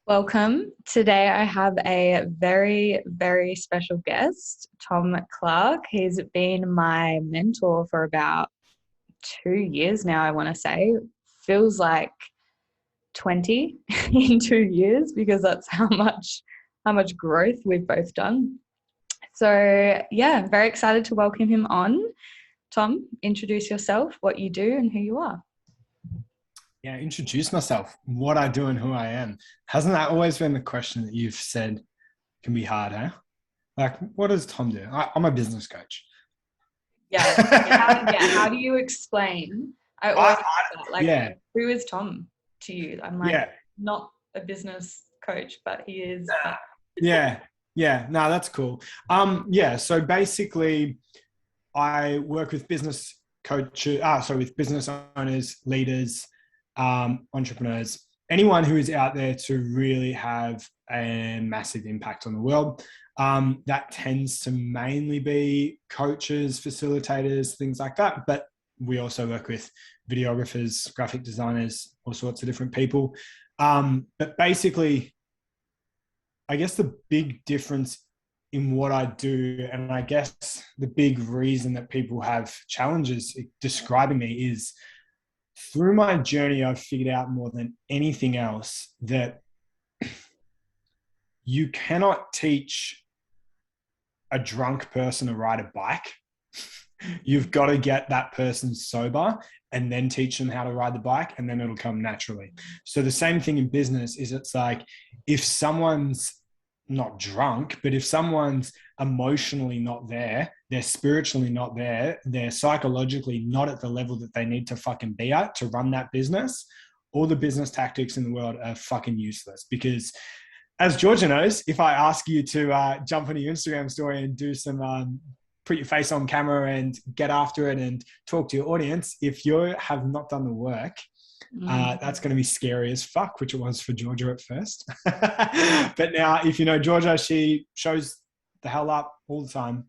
Welcome. Today I have a very, very special guest, Tom Clark. He's been my mentor for about 2 years now, I want to say. Feels like 20 in 2 years because that's how much growth we've both done. So yeah, I'm very excited to welcome him on. Tom, introduce yourself, what you do and who you are. Yeah, introduce myself, what I do and who I am. Hasn't that always been the question that you've said can be hard, huh? Like, what does Tom do? I'm a business coach. Yeah. How do you explain? I always like, yeah, who is Tom to you? I'm like, yeah, not a business coach, but he is. yeah, yeah. No, that's cool. Yeah. So basically, I work with business coaches. With business owners, leaders, entrepreneurs, anyone who is out there to really have a massive impact on the world. That tends to mainly be coaches, facilitators, things like that. But we also work with videographers, graphic designers, all sorts of different people. But basically, I guess the big difference in what I do, and I guess the big reason that people have challenges describing me is through my journey, I've figured out more than anything else that you cannot teach a drunk person to ride a bike. You've got to get that person sober and then teach them how to ride the bike, and then it'll come naturally. So the same thing in business is it's like if someone's not drunk, but if someone's emotionally not there, they're spiritually not there, they're psychologically not at the level that they need to fucking be at to run that business, all the business tactics in the world are fucking useless. Because as Georgia knows, if I ask you to jump on your Instagram story and do some put your face on camera and get after it and talk to your audience, if you have not done the work, that's going to be scary as fuck, which it was for Georgia at first. But now, if you know Georgia, she shows the hell up all the time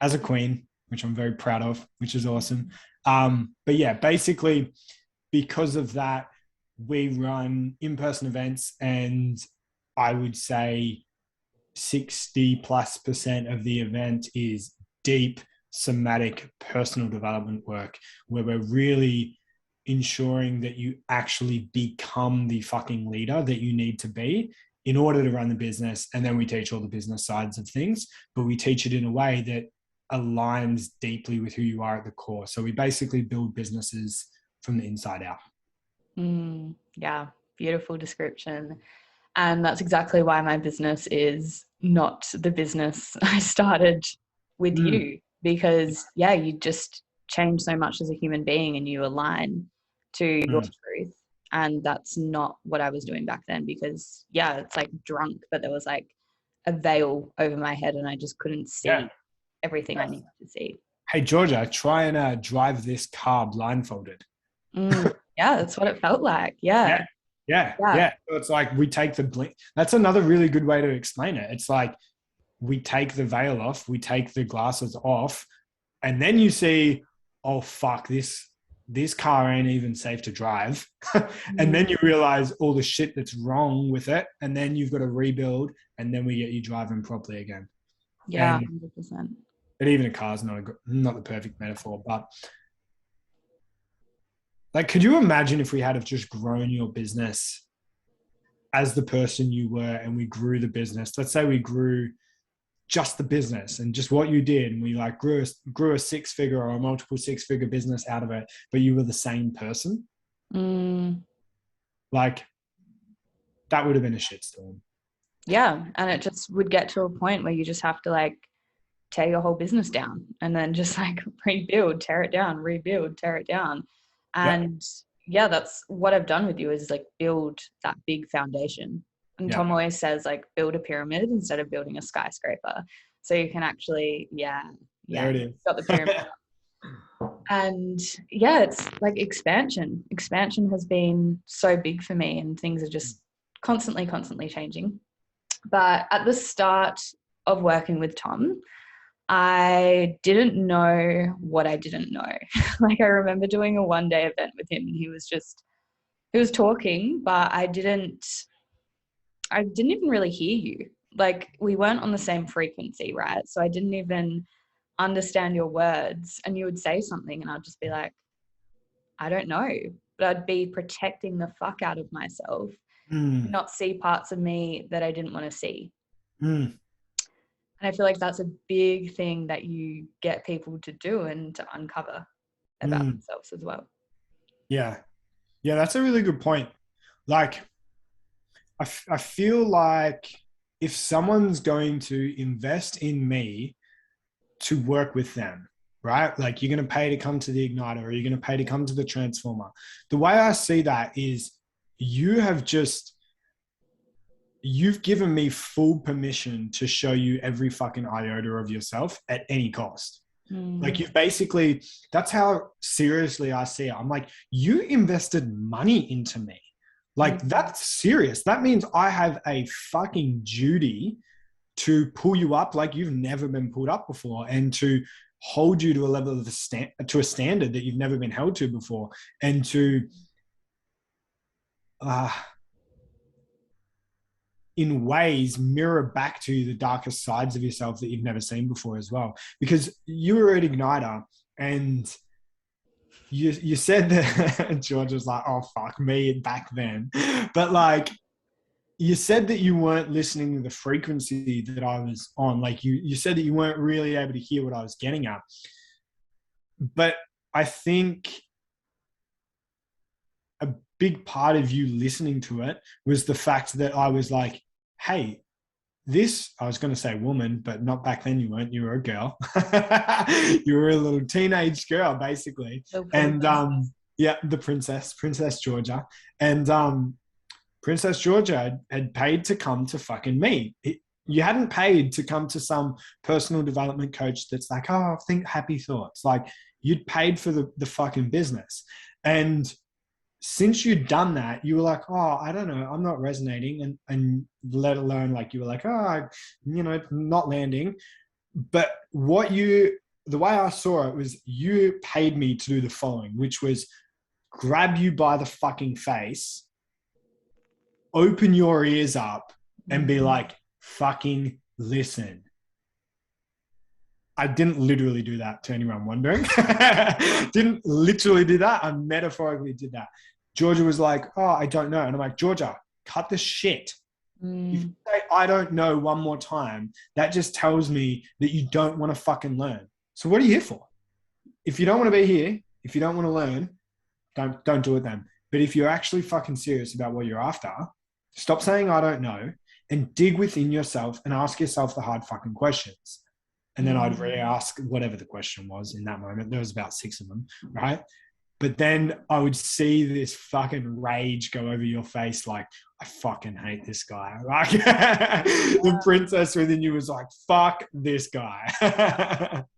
as a queen, which I'm very proud of, which is awesome. But yeah, basically, because of that, we run in-person events, and I would say 60+% of the event is deep somatic personal development work, where we're really ensuring that you actually become the fucking leader that you need to be in order to run the business. And then we teach all the business sides of things, but we teach it in a way that aligns deeply with who you are at the core. So we basically build businesses from the inside out. Yeah, beautiful description. And that's exactly why my business is not the business I started with you, because you just change so much as a human being and you align to your truth. And that's not what I was doing back then, because it's like drunk, but there was like a veil over my head and I just couldn't see everything I needed to see. Hey, Georgia, try and drive this car blindfolded. Yeah, that's what it felt like. Yeah. So it's like we take the blink. That's another really good way to explain it. It's like we take the veil off, we take the glasses off, and then you see, oh fuck, this car ain't even safe to drive. And then you realize all the shit that's wrong with it, and then you've got to rebuild, and then we get you driving properly again. Yeah, and 100%. But even a car's not the perfect metaphor, but like, could you imagine if we had have just grown your business as the person you were, and we grew the business? Let's say we grew just the business and just what you did, and we like grew a 6-figure or a multiple 6-figure business out of it, but you were the same person. Like, that would have been a shitstorm. Yeah, and it just would get to a point where you just have to like tear your whole business down and then just like rebuild, tear it down, rebuild, tear it down. And that's what I've done with you, is like build that big foundation. And Tom always says like build a pyramid instead of building a skyscraper. So you can actually, there it is. got the pyramid. And it's like expansion. Expansion has been so big for me, and things are just constantly changing. But at the start of working with Tom, I didn't know what I didn't know. Like, I remember doing a one-day event with him, and he was talking, but I didn't I didn't even really hear you. Like, we weren't on the same frequency, right? So I didn't even understand your words, and you would say something and I'd just be like, I don't know. But I'd be protecting the fuck out of myself, not see parts of me that I didn't want to see. And I feel like that's a big thing that you get people to do and to uncover about themselves as well. Yeah. Yeah, that's a really good point. Like, I feel like if someone's going to invest in me to work with them, right? Like, you're going to pay to come to the Igniter, or you're going to pay to come to the Transformer. The way I see that is you've given me full permission to show you every fucking iota of yourself at any cost. Like, you've basically, that's how seriously I see it. I'm like, you invested money into me. Like, that's serious. That means I have a fucking duty to pull you up like you've never been pulled up before, and to hold you to a level of to a standard that you've never been held to before, and to in ways mirror back to you the darkest sides of yourself that you've never seen before as well. Because you were at Igniter, and you said that George was like, oh, fuck me back then. But like, you said that you weren't listening to the frequency that I was on. Like, you said that you weren't really able to hear what I was getting at. But I think a big part of you listening to it was the fact that I was like, hey, I was going to say woman, but not back then. You weren't. You were a girl. You were a little teenage girl, basically. And yeah, the Princess Georgia. And Princess Georgia had paid to come to fucking me. You hadn't paid to come to some personal development coach that's like, oh, think happy thoughts. Like, you'd paid for the fucking business. And since you'd done that, you were like, oh, I don't know, I'm not resonating. And let alone, like, you were like, oh, not landing. But the way I saw it was, you paid me to do the following, which was grab you by the fucking face, open your ears up, and be like, fucking listen. I didn't literally do that, to anyone wondering. Didn't literally do that. I metaphorically did that. Georgia was like, oh, I don't know. And I'm like, Georgia, cut the shit. If you say I don't know one more time, that just tells me that you don't want to fucking learn. So what are you here for? If you don't want to be here, if you don't want to learn, don't do it then. But if you're actually fucking serious about what you're after, stop saying I don't know, and dig within yourself and ask yourself the hard fucking questions. And then I'd re-ask whatever the question was in that moment. There was about 6 of them, right? But then I would see this fucking rage go over your face, like, I fucking hate this guy. Like, the princess within you was like, fuck this guy.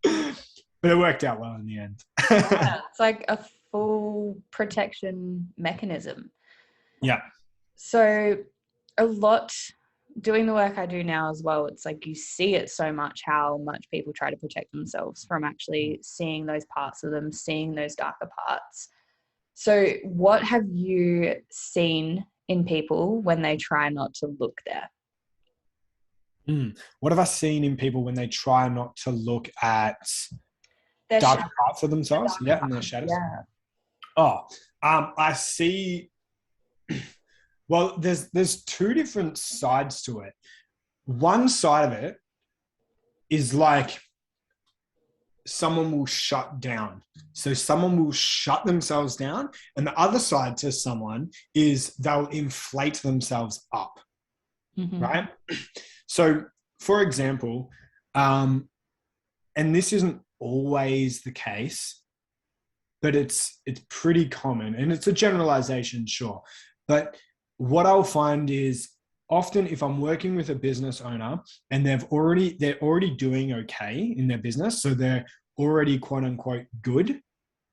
But it worked out well in the end. Yeah, it's like a full protection mechanism. Yeah. So a lot, doing the work I do now as well, it's like you see it so much, how much people try to protect themselves from actually seeing those parts of them, seeing those darker parts. So what have you seen in people when they try not to look there? What have I seen in people when they try not to look at their darker parts of themselves? Yeah, and their shadows. Yeah. Oh, I see. Well, there's 2 different sides to it. One side of it is like, someone will shut down. So someone will shut themselves down. And the other side to someone is they'll inflate themselves up, right? So, for example, and this isn't always the case, but it's pretty common, and it's a generalization, sure. But what I'll find is, often if I'm working with a business owner and they're already doing okay in their business, so they're already quote unquote good,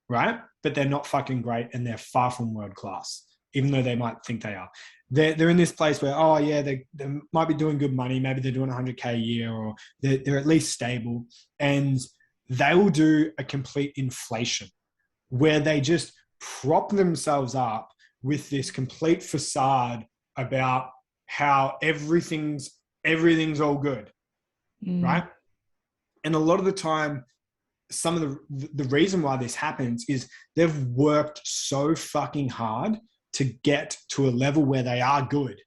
right? But they're not fucking great, and they're far from world class, even though they might think they are. They're in this place where, oh yeah, they might be doing good money. Maybe they're doing 100K a year, or they're at least stable, and they will do a complete inflation where they just prop themselves up with this complete facade about how everything's all good, right? And a lot of the time, some of the reason why this happens is they've worked so fucking hard to get to a level where they are good,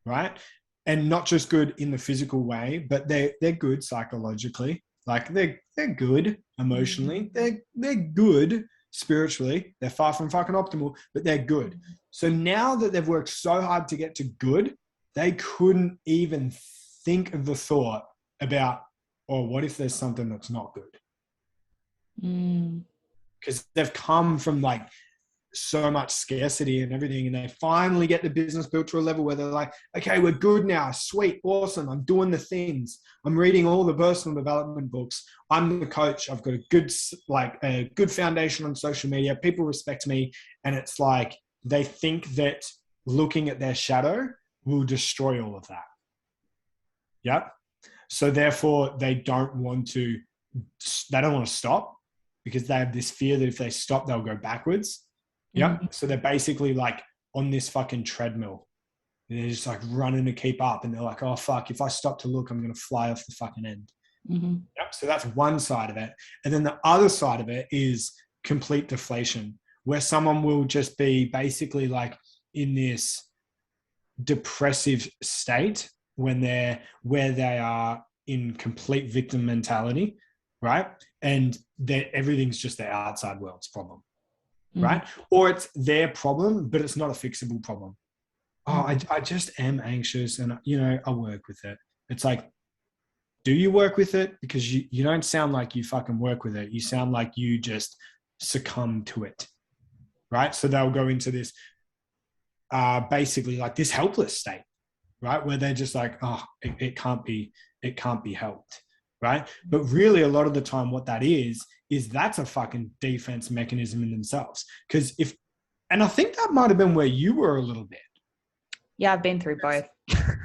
right? And not just good in the physical way, but they're good psychologically. Like they're good emotionally. They're good spiritually. They're far from fucking optimal, but they're good. So now that they've worked so hard to get to good, they couldn't even think of the thought about, oh, what if there's something that's not good? Because they've come from like so much scarcity and everything, and they finally get the business built to a level where they're like, okay, we're good now, sweet, awesome, I'm doing the things, I'm reading all the personal development books, I'm the coach, I've got a good foundation on social media, people respect me. And it's like they think that looking at their shadow will destroy all of that. Yep. So therefore they don't want to stop, because they have this fear that if they stop, they'll go backwards. Yeah. So they're basically like on this fucking treadmill. And they're just like running to keep up. And they're like, oh, fuck, if I stop to look, I'm going to fly off the fucking end. Yep. So that's one side of it. And then the other side of it is complete deflation, where someone will just be basically like in this depressive state where they are in complete victim mentality, right? And that everything's just the outside world's problem, right? Or it's their problem, but it's not a fixable problem. Oh, I just am anxious and, I work with it. It's like, do you work with it? Because you don't sound like you fucking work with it. You sound like you just succumb to it, right? So they'll go into this basically like this helpless state, right? Where they're just like, oh, it can't be helped. Right. But really, a lot of the time, what that is that's a fucking defense mechanism in themselves. Because and I think that might have been where you were a little bit. Yeah, I've been through both.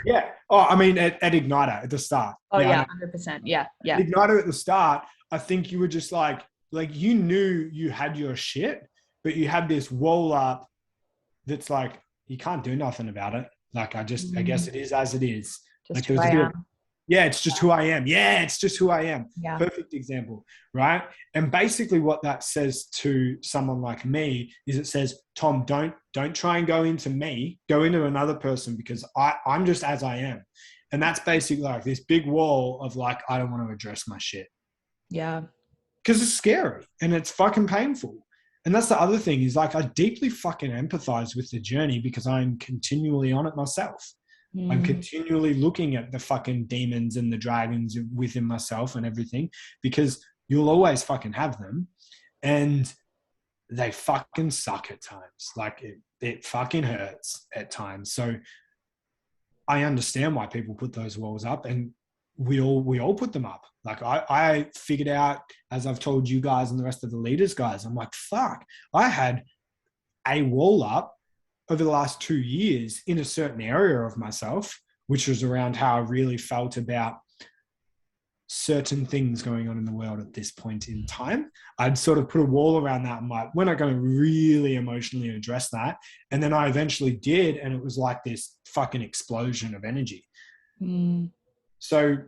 Yeah. Oh, I mean, at Igniter at the start. Oh, yeah, 100%. Yeah. At Igniter at the start, I think you were just like you knew you had your shit, but you had this wall up that's like, you can't do nothing about it. Like, I guess it is as it is. Just like, who I am. Yeah, it's just who I am. Yeah, it's just who I am. Yeah. Perfect example, right? And basically what that says to someone like me is it says, Tom, don't try and go into me, go into another person, because I'm just as I am. And that's basically like this big wall of like, I don't want to address my shit. Yeah. Because it's scary and it's fucking painful. And that's the other thing is like, I deeply fucking empathize with the journey because I'm continually on it myself. I'm continually looking at the fucking demons and the dragons within myself and everything, because you'll always fucking have them and they fucking suck at times. Like it fucking hurts at times. So I understand why people put those walls up, and we all put them up. Like I figured out, as I've told you guys and the rest of the leaders guys, I'm like, fuck, I had a wall up over the last 2 years in a certain area of myself, which was around how I really felt about certain things going on in the world at this point in time. I'd sort of put a wall around that. I'm like, we're not going to really emotionally address that. And then I eventually did. And it was like this fucking explosion of energy. So,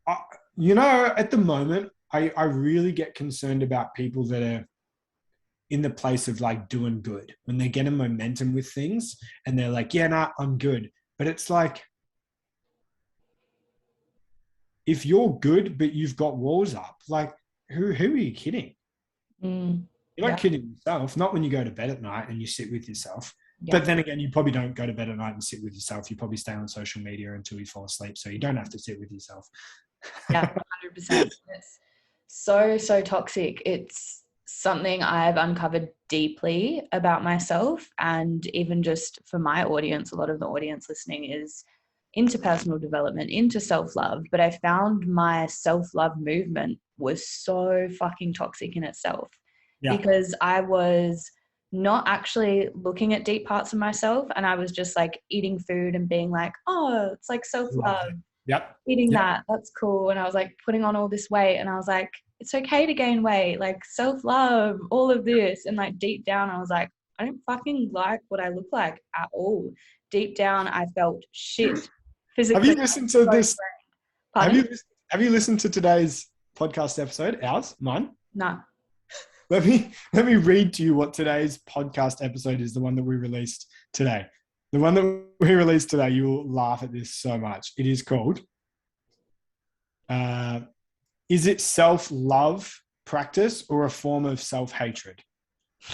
at the moment, I really get concerned about people that are in the place of like doing good, when they're getting momentum with things and they're like, yeah, nah, I'm good. But it's like, if you're good, but you've got walls up, like who are you kidding? You're not kidding yourself, not when you go to bed at night and you sit with yourself. But then again, you probably don't go to bed at night and sit with yourself. You probably stay on social media until you fall asleep. So you don't have to sit with yourself. Yeah, 100%. It's so toxic. It's something I've uncovered deeply about myself, and even just for my audience, a lot of the audience listening is into personal development, into self-love, but I found my self-love movement was so fucking toxic in itself, because I was not actually looking at deep parts of myself, and I was just like eating food and being like, oh, it's like self-love. Eating that's cool. And I was like putting on all this weight, and I was like, it's okay to gain weight, like self-love, all of this. And like deep down I was like, I don't fucking like what I look like at all. Deep down, I felt shit physically. Have you listened to this? Pardon? Have you listened to today's podcast episode? Ours? Mine? No. Let me read to you what today's podcast episode is, the one that we released today. The one that we released today, you will laugh at this so much. It is called, Is it self-love practice or a form of self-hatred?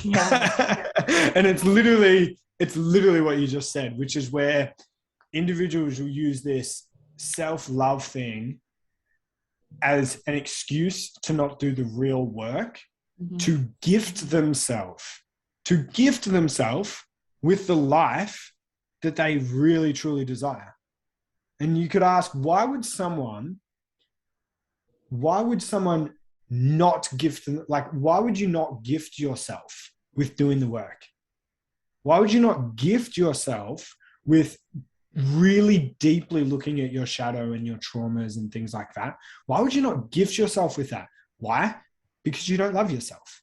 Yeah. And it's literally what you just said, which is where individuals will use this self-love thing as an excuse to not do the real work, to gift themselves with the life that they really truly desire. And you could ask, why would someone not gift them? Like, why would you not gift yourself with doing the work? Why would you not gift yourself with really deeply looking at your shadow and your traumas and things like that? Why would you not gift yourself with that? Why? Because you don't love yourself.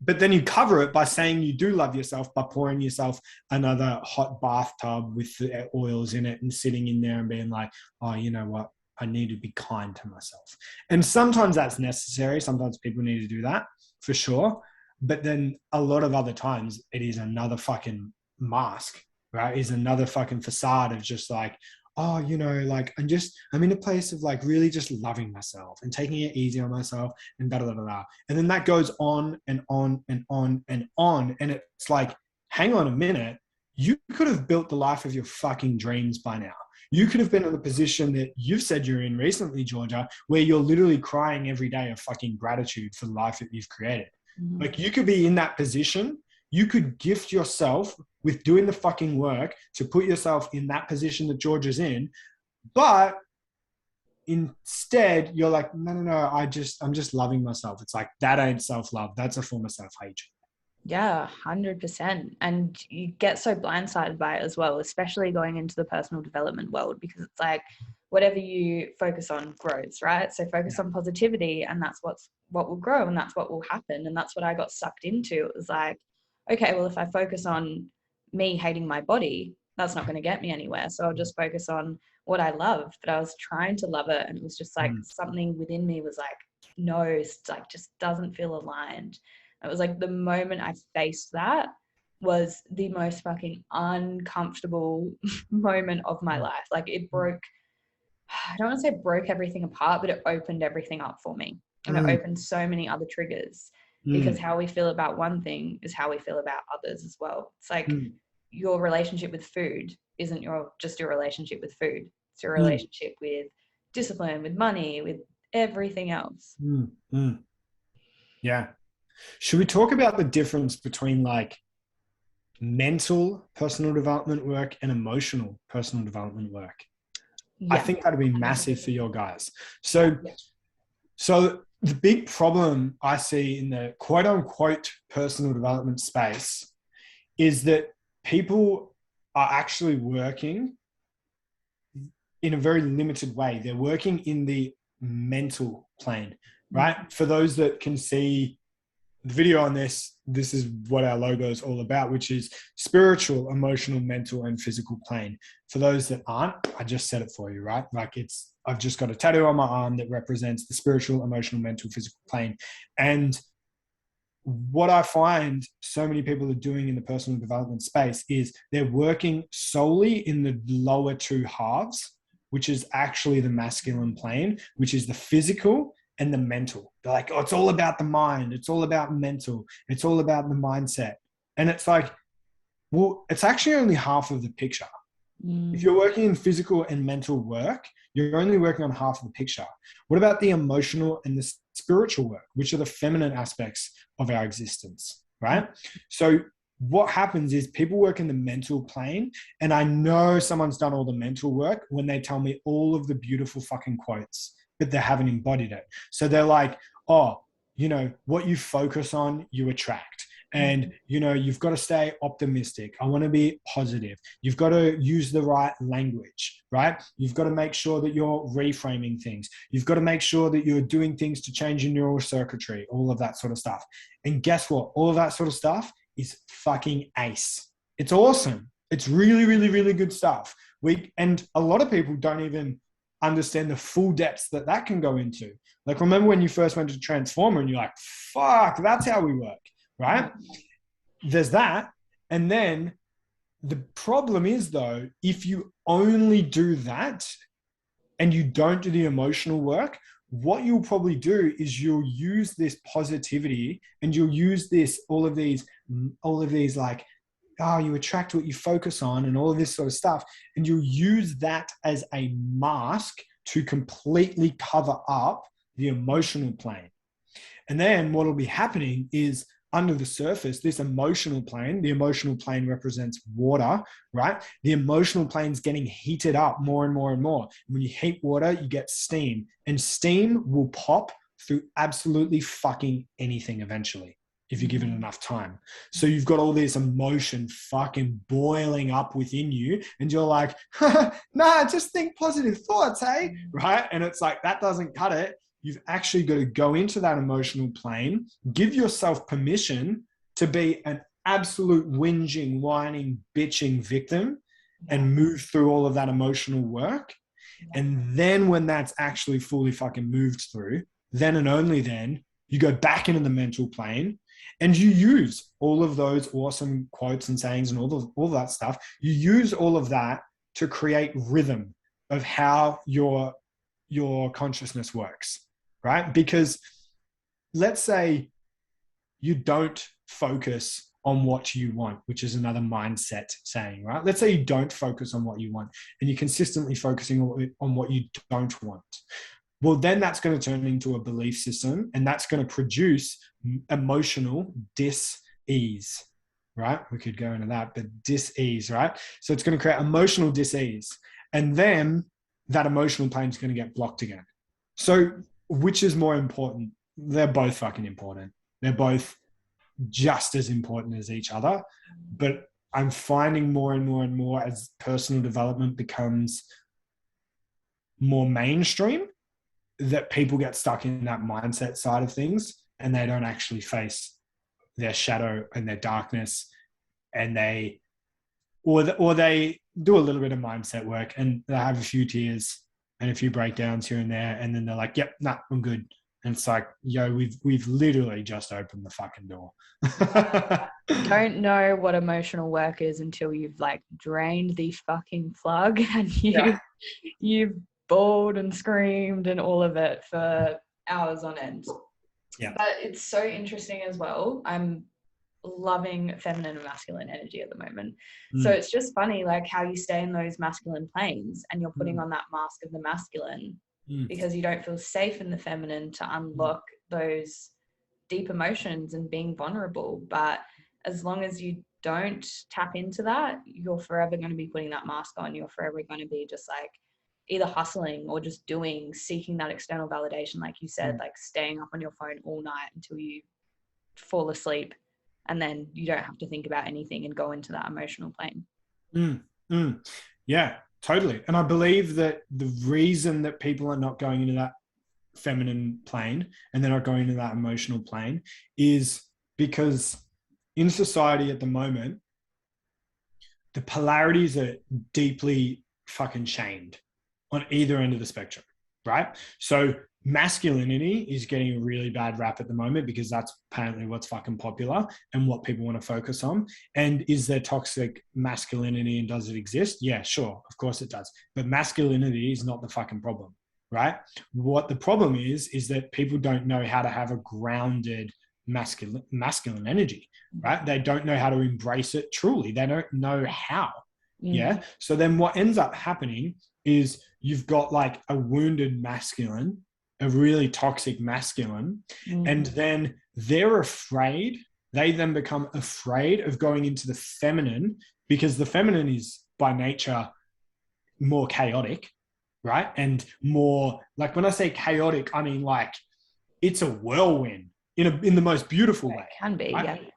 But then you cover it by saying you do love yourself by pouring yourself another hot bathtub with the oils in it and sitting in there and being like, oh, you know what? I need to be kind to myself. And sometimes that's necessary. Sometimes people need to do that for sure. But then a lot of other times it is another fucking mask, right? Is another fucking facade of just like, oh, you know, like I'm in a place of like really just loving myself and taking it easy on myself and da da da da. And then that goes on and on and on and on. And it's like, hang on a minute. You could have built the life of your fucking dreams by now. You could have been in the position that you've said you're in recently, Georgia, where you're literally crying every day of fucking gratitude for the life that you've created. Like, you could be in that position. You could gift yourself with doing the fucking work to put yourself in that position that Georgia's in. But instead you're like, no, I'm just loving myself. It's like, that ain't self-love. That's a form of self-hatred. Yeah, 100%. And you get so blindsided by it as well, especially going into the personal development world, because it's like whatever you focus on grows, right? So focus on positivity, and that's what will grow, and that's what will happen. And that's what I got sucked into. It was like, okay, well, if I focus on me hating my body, that's not going to get me anywhere. So I'll just focus on what I love. But I was trying to love it, and it was just like something within me was like, no, it's like just doesn't feel aligned. It was like the moment I faced that was the most fucking uncomfortable moment of my life. Like, it broke, I don't want to say broke everything apart, but it opened everything up for me. And it opened so many other triggers, because how we feel about one thing is how we feel about others as well. It's like your relationship with food isn't just your relationship with food. It's your relationship with discipline, with money, with everything else. Yeah. Should we talk about the difference between like mental personal development work and emotional personal development work? Yeah. I think that'd be massive for your guys. So the big problem I see in the quote unquote personal development space is that people are actually working in a very limited way. They're working in the mental plane, right? For those that can see the video on this is what our logo is all about, which is spiritual, emotional, mental, and physical plane. For those that aren't, I just said it for you, right? Like, I've just got a tattoo on my arm that represents the spiritual, emotional, mental, physical plane. And what I find so many people are doing in the personal development space is they're working solely in the lower two halves, which is actually the masculine plane, which is the physical and the mental. They're like, oh, it's all about the mind. It's all about mental. It's all about the mindset. And it's like, well, it's actually only half of the picture. If you're working in physical and mental work, you're only working on half of the picture. What about the emotional and the spiritual work, which are the feminine aspects of our existence, right? So what happens is people work in the mental plane, and I know someone's done all the mental work when they tell me all of the beautiful fucking quotes, but they haven't embodied it. So they're like, oh, you know, what you focus on, you attract. And, you know, you've got to stay optimistic. I want to be positive. You've got to use the right language, right? You've got to make sure that you're reframing things. You've got to make sure that you're doing things to change your neural circuitry, all of that sort of stuff. And guess what? All of that sort of stuff is fucking ace. It's awesome. It's really, really, really good stuff. And a lot of people don't even understand the full depths that can go into. Like, remember when you first went to Transformer and you're like, fuck, that's how we work, right? There's that. And then the problem is, though, if you only do that and you don't do the emotional work, what you'll probably do is you'll use this positivity and you'll use all of these like, oh, you attract what you focus on and all of this sort of stuff. And you'll use that as a mask to completely cover up the emotional plane. And then what will be happening is under the surface, this emotional plane, the emotional plane represents water, right? The emotional plane is getting heated up more and more and more. When you heat water, you get steam, and steam will pop through absolutely fucking anything eventually, if you give it enough time. So you've got all this emotion fucking boiling up within you, and you're like, nah, just think positive thoughts, hey? Right? And it's like, that doesn't cut it. You've actually got to go into that emotional plane, give yourself permission to be an absolute whinging, whining, bitching victim and move through all of that emotional work. And then when that's actually fully fucking moved through, then and only then, you go back into the mental plane and you use all of those awesome quotes and sayings and all that stuff. You use all of that to create rhythm of how your consciousness works. Right? Because let's say you don't focus on what you want, which is another mindset saying, right? Let's say you don't focus on what you want and you're consistently focusing on what you don't want. Well, then that's going to turn into a belief system, and that's going to produce emotional dis-ease, right? We could go into that, but dis-ease, right? So it's going to create emotional dis-ease. And then that emotional plane is going to get blocked again. So which is more important? They're both fucking important. They're both just as important as each other. But I'm finding more and more and more as personal development becomes more mainstream that people get stuck in that mindset side of things and they don't actually face their shadow and their darkness, and they do a little bit of mindset work and they have a few tears and a few breakdowns here and there, and then they're like, yep, nah, I'm good. And it's like, yo, we've literally just opened the fucking door. Don't know what emotional work is until you've like drained the fucking plug and you've bawled and screamed and all of it for hours on end. Yeah. But it's so interesting as well. I'm loving feminine and masculine energy at the moment. So it's just funny like how you stay in those masculine planes and you're putting on that mask of the masculine because you don't feel safe in the feminine to unlock those deep emotions and being vulnerable. But as long as you don't tap into that, you're forever going to be putting that mask on. You're forever going to be just like either hustling or just seeking that external validation, like you said, like staying up on your phone all night until you fall asleep. And then you don't have to think about anything and go into that emotional plane. Yeah, totally. And I believe that the reason that people are not going into that feminine plane and they're not going into that emotional plane is because in society at the moment, the polarities are deeply fucking shamed on either end of the spectrum, right? So masculinity is getting a really bad rap at the moment because that's apparently what's fucking popular and what people want to focus on. And is there toxic masculinity and does it exist? Yeah, sure. Of course it does. But masculinity is not the fucking problem, right? What the problem is that people don't know how to have a grounded masculine energy, right? They don't know how to embrace it truly. They don't know how. Yeah. So then what ends up happening is you've got like a wounded masculine, a really toxic masculine, and then they're afraid. They then become afraid of going into the feminine because the feminine is by nature more chaotic, right? And more like, when I say chaotic, I mean like it's a whirlwind in the most beautiful way. It can be, right? yeah.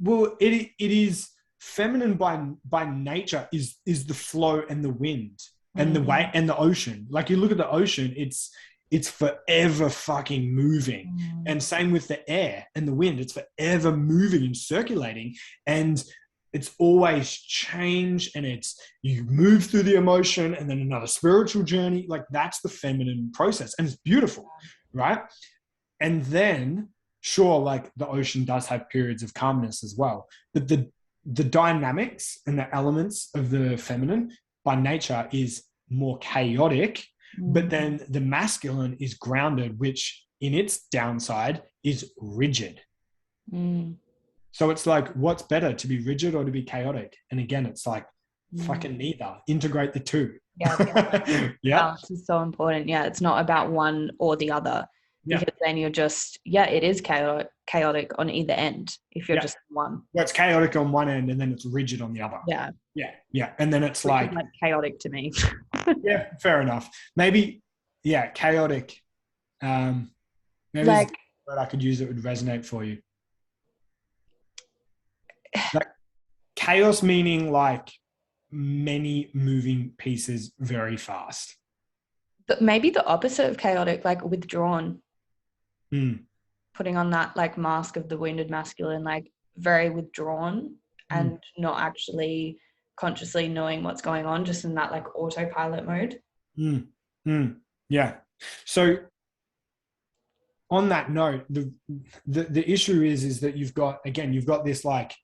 Well, it is feminine by nature is the flow and the wind and the way and the ocean. Like you look at the ocean, it's forever fucking moving. And same with the air and the wind. It's forever moving and circulating. And it's always change, and it's you move through the emotion and then another spiritual journey. Like that's the feminine process. And it's beautiful, right? And then sure, like the ocean does have periods of calmness as well. But the dynamics and the elements of the feminine by nature is more chaotic, but then the masculine is grounded, which in its downside is rigid. So it's like, what's better, to be rigid or to be chaotic? And again, it's like, fucking neither. Integrate the two. Yeah. Yeah. Balance is so important. Yeah. It's not about one or the other. Because then you're just, it is chaotic on either end if you're just one. Well, it's chaotic on one end and then it's rigid on the other. Yeah. Yeah. And then it's Which like is chaotic to me. Yeah, fair enough. Maybe, chaotic. Maybe like what I could use that would resonate for you. Like chaos meaning like many moving pieces very fast. But maybe the opposite of chaotic, like withdrawn. Putting on that like mask of the wounded masculine, like very withdrawn and not actually consciously knowing what's going on, just in that like autopilot mode. Yeah. So on that note, the issue is that you've got this like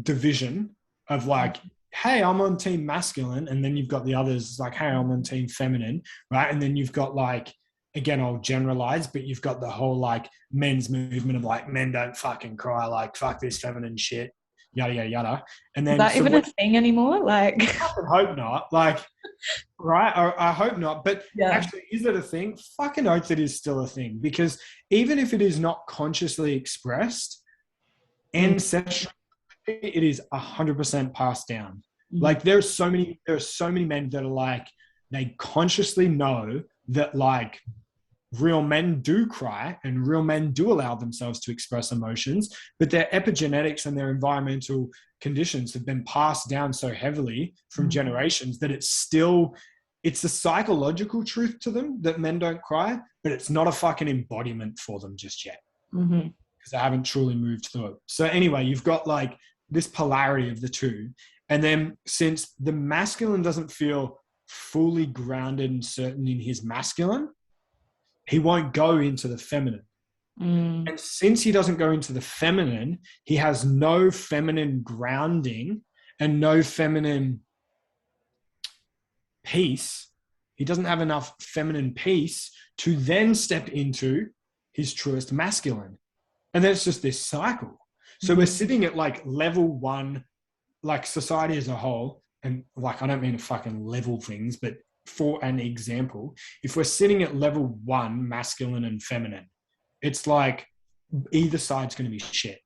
division of like, hey, I'm on team masculine, and then you've got the others like, hey, I'm on team feminine, right? And then you've got like, again, I'll generalize, but you've got the whole like men's movement of like, men don't fucking cry, like fuck this feminine shit, yada yada yada. And then is that even a thing anymore? Like, I hope not. Like, right? I hope not. But actually, is it a thing? Fucking oath it is still a thing, because even if it is not consciously expressed, ancestrally, it is 100% passed down. Like there are so many men that are like, they consciously know that like real men do cry and real men do allow themselves to express emotions, but their epigenetics and their environmental conditions have been passed down so heavily from generations that it's a psychological truth to them that men don't cry, but it's not a fucking embodiment for them just yet, because they haven't truly moved through it. So anyway, you've got like this polarity of the two. And then since the masculine doesn't feel fully grounded and certain in his masculine, he won't go into the feminine. And since he doesn't go into the feminine, he has no feminine grounding and no feminine peace. He doesn't have enough feminine peace to then step into his truest masculine. And then it's just this cycle. So we're sitting at like level one, like society as a whole. And like, I don't mean to fucking level things, but for an example, if we're sitting at level one, masculine and feminine, it's like either side's going to be shit.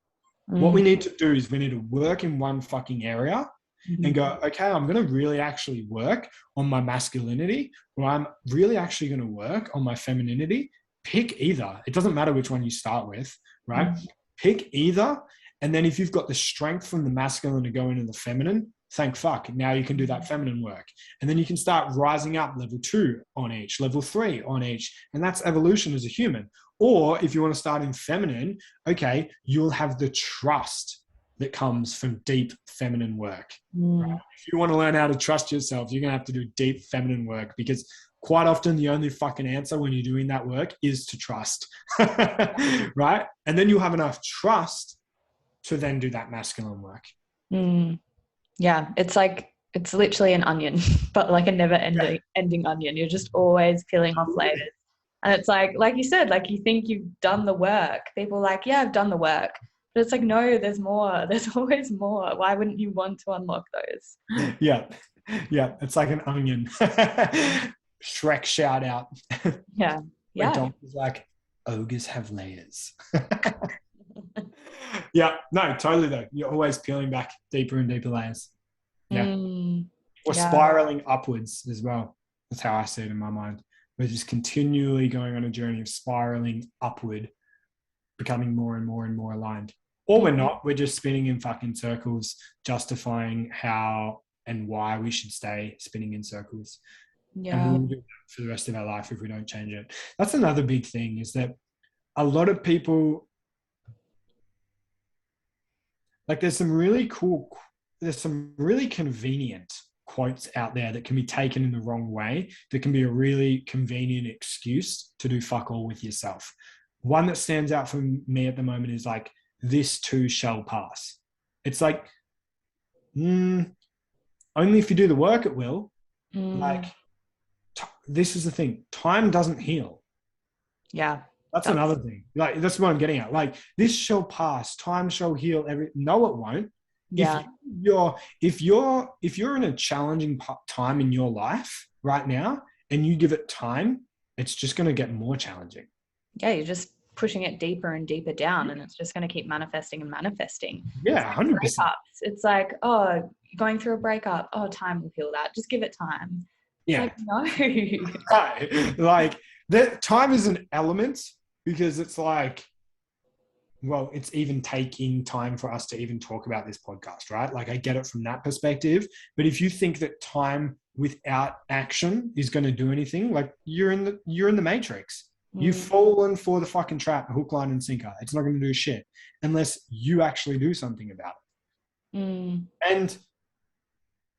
What we need to do is we need to work in one fucking area and go, okay, I'm going to really actually work on my masculinity, or I'm really actually going to work on my femininity. Pick either. It doesn't matter which one you start with, right? Pick either. And then if you've got the strength from the masculine to go into the feminine, thank fuck. Now you can do that feminine work. And then you can start rising up level 2 on each, level 3 on each. And that's evolution as a human. Or if you want to start in feminine, okay, you'll have the trust that comes from deep feminine work. Right? If you want to learn how to trust yourself, you're going to have to do deep feminine work, because quite often the only fucking answer when you're doing that work is to trust. Right? And then you'll have enough trust to then do that masculine work. Yeah, it's literally an onion, but like a never ending onion. You're just always peeling off layers. And it's like you said, like you think you've done the work. People are like, yeah, I've done the work. But it's like, no, there's more. There's always more. Why wouldn't you want to unlock those? Yeah. It's like an onion. Shrek shout out. Yeah. Where Donkey's like, ogres have layers. Yeah, no, totally though. You're always peeling back deeper and deeper layers. Yeah. Or spiraling upwards as well. That's how I see it in my mind. We're just continually going on a journey of spiraling upward, becoming more and more and more aligned. Or we're not. We're just spinning in fucking circles, justifying how and why we should stay spinning in circles. And Yeah. we'll do that for the rest of our life if we don't change it. That's another big thing, is that a lot of people, like, there's some really convenient quotes out there that can be taken in the wrong way, that can be a really convenient excuse to do fuck all with yourself. One that stands out for me at the moment is like, this too shall pass. It's like, only if you do the work, it will. Like, this is the thing. Time doesn't heal. Yeah. That's another thing. Like, that's what I'm getting at. Like, this shall pass. Time shall heal No, it won't. Yeah. If you're in a challenging time in your life right now, and you give it time, it's just going to get more challenging. Yeah, you're just pushing it deeper and deeper down, and it's just going to keep manifesting and manifesting. Yeah, 100%. It's like, oh, you're going through a breakup. Oh, time will heal that. Just give it time. It's like, no. Right. Like, that time is an element, because it's like, well, it's even taking time for us to even talk about this podcast, right? Like, I get it from that perspective. But if you think that time without action is going to do anything, like, you're in the matrix. You've fallen for the fucking trap, hook, line, and sinker. It's not going to do shit unless you actually do something about it.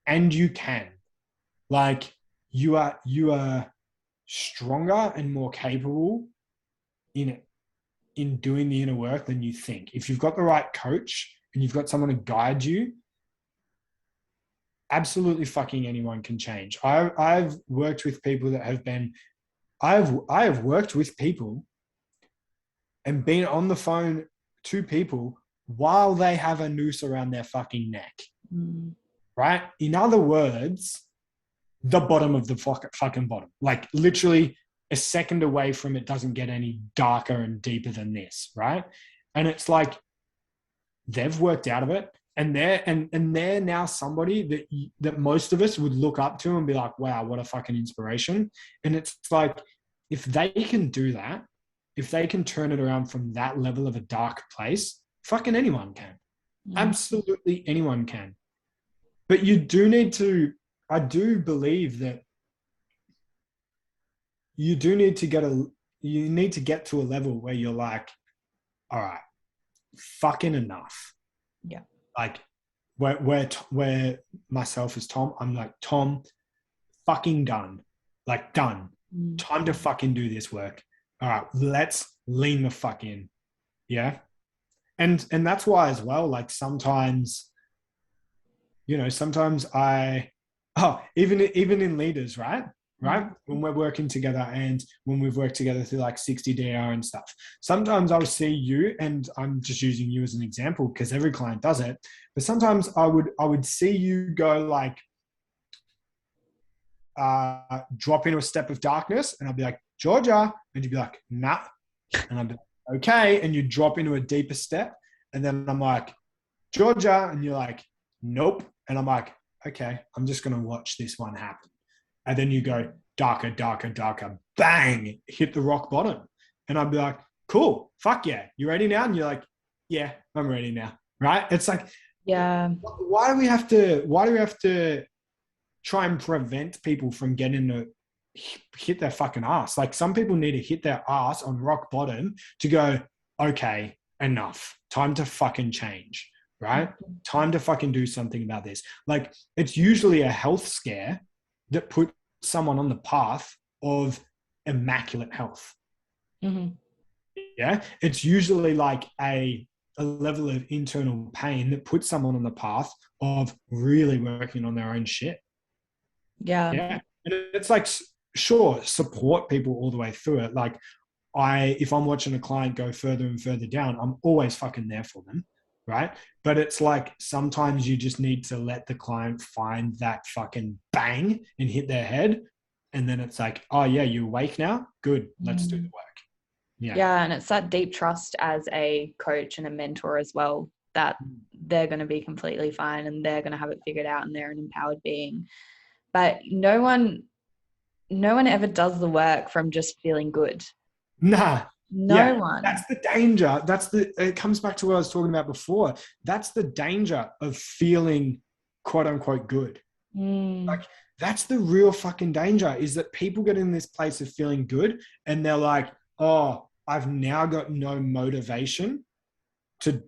And you can. Like, you are stronger and more capable in doing the inner work than you think. If you've got the right coach and you've got someone to guide you, absolutely fucking anyone can change. I've worked with people that have been, I have worked with people and been on the phone to people while they have a noose around their fucking neck. Right? In other words, the bottom of the fucking bottom. Like, literally a second away from it doesn't get any darker and deeper than this, right? And it's like, they've worked out of it, and they're now somebody that most of us would look up to and be like, wow, what a fucking inspiration. And it's like, if they can do that, if they can turn it around from that level of a dark place, fucking anyone can. Absolutely anyone can. But you do need to, I do believe that you need to get to a level where you're like, all right, fucking enough. Yeah. Like, where myself as Tom, I'm like, Tom, fucking done. Like, done. Time to fucking do this work. All right, let's lean the fuck in. Yeah. And that's why as well, like, sometimes, sometimes even in leaders, right? When we're working together and when we've worked together through like 60 DR and stuff, sometimes I'll see you, and I'm just using you as an example because every client does it. But sometimes I would see you go like, drop into a step of darkness, and I'll be like, Georgia, and you'd be like, nah. And I'd be like, okay. And you drop into a deeper step. And then I'm like, Georgia, and you're like, nope. And I'm like, okay, I'm just going to watch this one happen. And then you go darker, darker, darker, bang, hit the rock bottom. And I'd be like, cool, fuck yeah. You ready now? And you're like, yeah, I'm ready now. Right? It's like, yeah. Why do we have to try and prevent people from getting to hit their fucking ass? Like, some people need to hit their ass on rock bottom to go, okay, enough. Time to fucking change. Right? Time to fucking do something about this. Like, it's usually a health scare that puts someone on the path of immaculate health. Yeah. It's usually like a level of internal pain that puts someone on the path of really working on their own shit. Yeah. Yeah. And it's like, sure, support people all the way through it. Like, if I'm watching a client go further and further down, I'm always fucking there for them. Right. But it's like, sometimes you just need to let the client find that fucking bang and hit their head. And then it's like, oh yeah, you awake now? Good. Let's do the work. Yeah. Yeah. And it's that deep trust as a coach and a mentor as well, that they're going to be completely fine and they're going to have it figured out and they're an empowered being. But no one ever does the work from just feeling good. Nah. No Yeah, one. that's the danger. It comes back to what I was talking about before. That's the danger of feeling quote unquote good. Mm, Like, that's the real fucking danger, is that people get in this place of feeling good and they're like, oh, I've now got no motivation to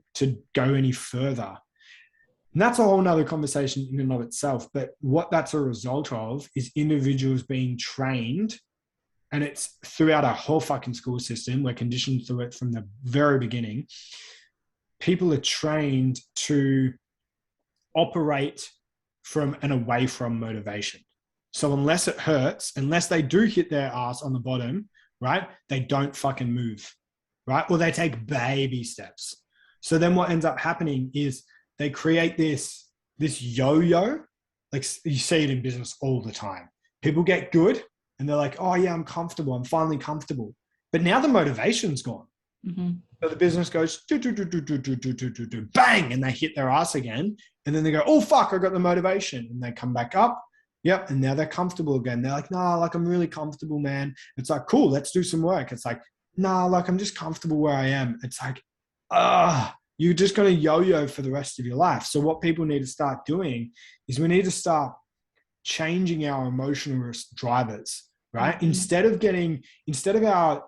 go any further. And that's a whole nother conversation in and of itself. But what that's a result of is individuals being trained, and it's throughout our whole fucking school system. We're conditioned through it from the very beginning. People are trained to operate from and away from motivation. So unless it hurts, unless they do hit their ass on the bottom, right, they don't fucking move, right? Or they take baby steps. So then what ends up happening is they create this yo-yo. Like, you see it in business all the time. People get good and they're like, oh yeah, I'm comfortable. I'm finally comfortable. But now the motivation's gone. mm-hmm. So the business goes do, do, do, do, do, do, do, do, do, do, bang, and they hit their ass again. And then they go, oh fuck, I got the motivation. And they come back up. Yep. And now they're comfortable again. They're like, nah, like I'm really comfortable, man. It's like, cool, let's do some work. It's like, nah, like I'm just comfortable where I am. It's like, you're just going to yo-yo for the rest of your life. So what people need to start doing is we need to start changing our emotional drivers, right? Mm-hmm. Instead of our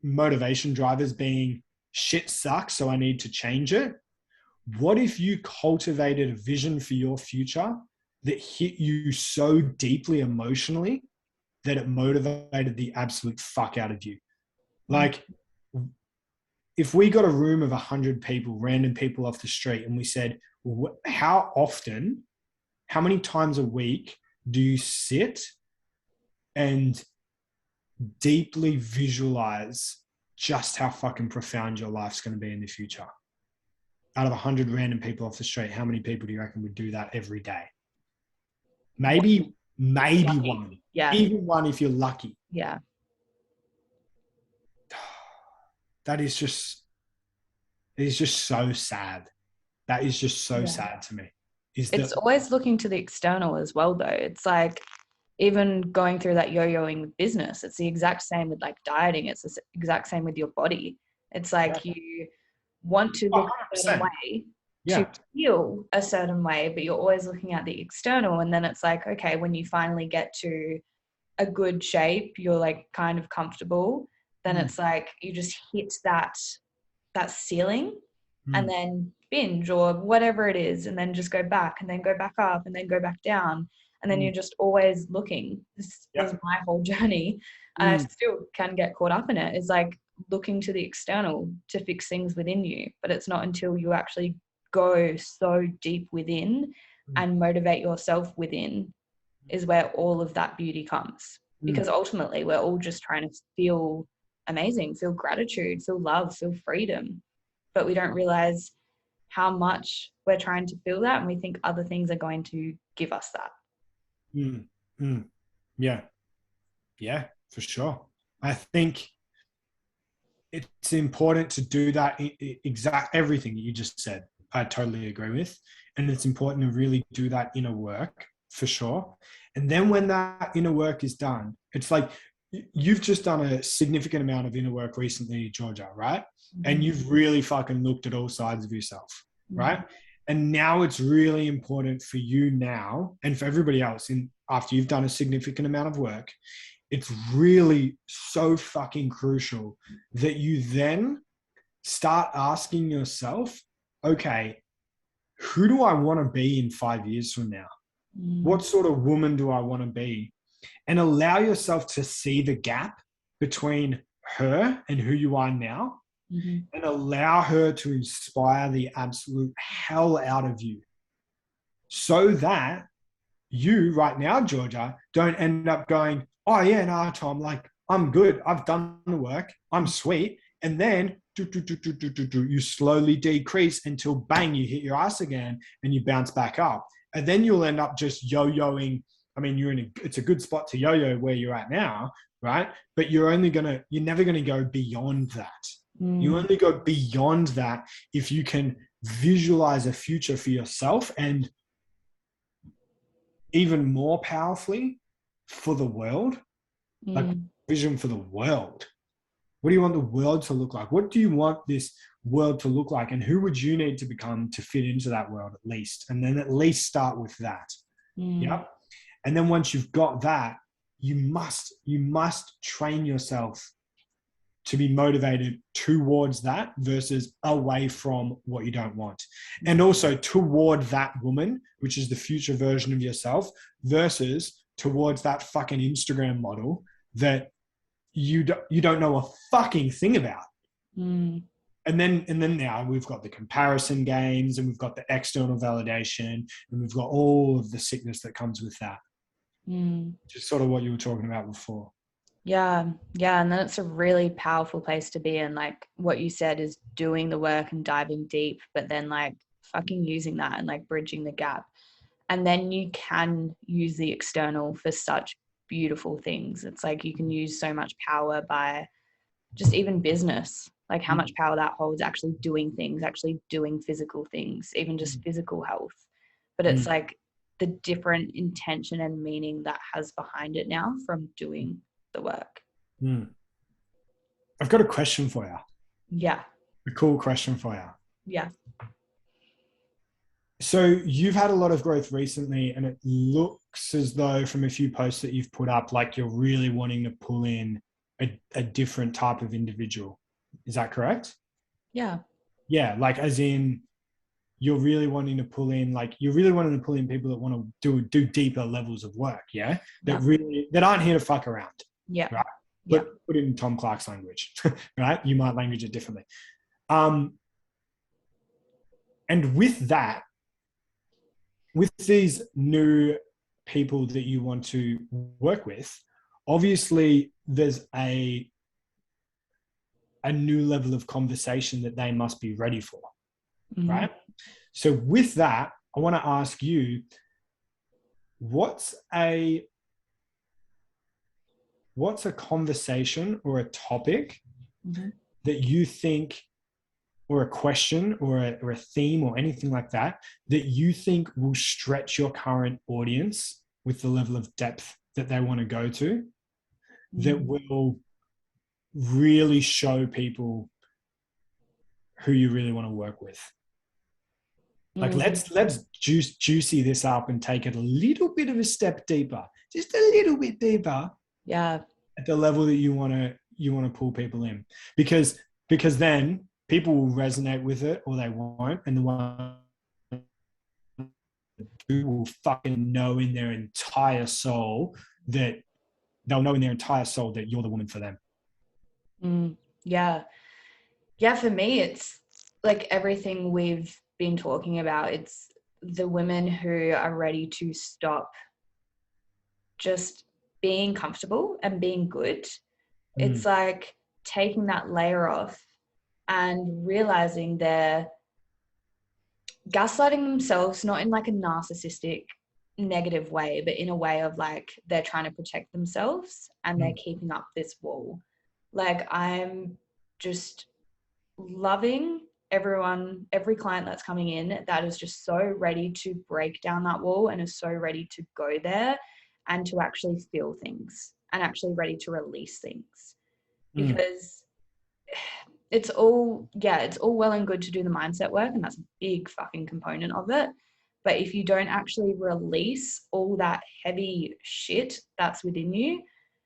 motivation drivers being shit sucks, so I need to change it. What if you cultivated a vision for your future that hit you so deeply emotionally that it motivated the absolute fuck out of you? Like, if we got a room of 100 people, random people off the street, and we said, how often, how many times a week do you sit and deeply visualize just how fucking profound your life's going to be in the future? Out of 100 random people off the street, how many people do you reckon would do that every day? Maybe one. Yeah. Even one if you're lucky. Yeah. That is just, it is just so sad. That is just so sad to me. It's always looking to the external as well, though. It's like, even going through that yo-yoing with business, it's the exact same with like dieting. It's the exact same with your body. It's like you want to look a certain way to feel a certain way, but you're always looking at the external. And then it's like, okay, when you finally get to a good shape, you're like kind of comfortable, then it's like you just hit that ceiling and then binge or whatever it is, and then just go back and then go back up and then go back down. And then you're just always looking. This was my whole journey. And I still can get caught up in it. It's like looking to the external to fix things within you. But it's not until you actually go so deep within and motivate yourself within is where all of that beauty comes. Because ultimately we're all just trying to feel amazing, feel gratitude, feel love, feel freedom. But we don't realize how much we're trying to feel that, and we think other things are going to give us that. Yeah, for sure. I think it's important to do that exact everything that you just said. I totally agree with. And it's important to really do that inner work for sure. And then when that inner work is done, it's like you've just done a significant amount of inner work recently, Georgia, right? And you've really fucking looked at all sides of yourself, right? And now it's really important for you now and for everybody else after you've done a significant amount of work, it's really so fucking crucial that you then start asking yourself, okay, who do I want to be in 5 years from now? What sort of woman do I want to be? And allow yourself to see the gap between her and who you are now, and allow her to inspire the absolute hell out of you, so that you right now, Georgia, don't end up going, oh yeah, no, Tom, like I'm good. I've done the work. I'm sweet. And then you slowly decrease until bang, you hit your ass again and you bounce back up. And then you'll end up just yo-yoing. I mean, it's a good spot to yo-yo where you're at now, right? But you're never going to go beyond that. You only go beyond that if you can visualize a future for yourself, and even more powerfully for the world, like vision for the world, What do you want the world to look like? What do you want this world to look like? And who would you need to become to fit into that world at least? And then at least start with that. Yep. And then once you've got that, you must train yourself to be motivated towards that versus away from what you don't want. And also toward that woman, which is the future version of yourself, versus towards that fucking Instagram model that you don't know a fucking thing about. And then now we've got the comparison games, and we've got the external validation, and we've got all of the sickness that comes with that. Just sort of what you were talking about before. Yeah. And then it's a really powerful place to be in. Like what you said is doing the work and diving deep, but then like fucking using that and like bridging the gap. And then you can use the external for such beautiful things. It's like you can use so much power by just even business, like how much power that holds actually doing things, actually doing physical things, even just physical health. But it's like the different intention and meaning that has behind it now from doing the work. I've got a question for you. Yeah. A cool question for you. Yeah. So you've had a lot of growth recently, and it looks as though from a few posts that you've put up, like you're really wanting to pull in a different type of individual. Is that correct? Yeah. Yeah. Like as in you're really wanting to pull in, people that want to do deeper levels of work. Yeah. That aren't here to fuck around. Yeah. Right. Put it in Tom Clark's language, right? You might language it differently. And with that, with these new people that you want to work with, obviously there's a new level of conversation that they must be ready for, right? So with that, I want to ask you, what's a conversation or a topic that you think, or a question or a theme or anything like that you think will stretch your current audience with the level of depth that they want to go to, that will really show people who you really want to work with? Like let's juicy this up and take it a little bit of a step deeper, just a little bit deeper. Yeah. At the level that you want to pull people in, because then people will resonate with it or they won't, and the one who will fucking know in their entire soul that you're the woman for them. Yeah. For me, it's like everything we've been talking about. It's the women who are ready to stop just being comfortable and being good. It's like taking that layer off and realizing they're gaslighting themselves, not in like a narcissistic negative way, but in a way of like they're trying to protect themselves and they're keeping up this wall. Like I'm just loving every client that's coming in that is just so ready to break down that wall and is so ready to go there and to actually feel things and actually ready to release things. Because it's all well and good to do the mindset work, and that's a big fucking component of it. But if you don't actually release all that heavy shit that's within you,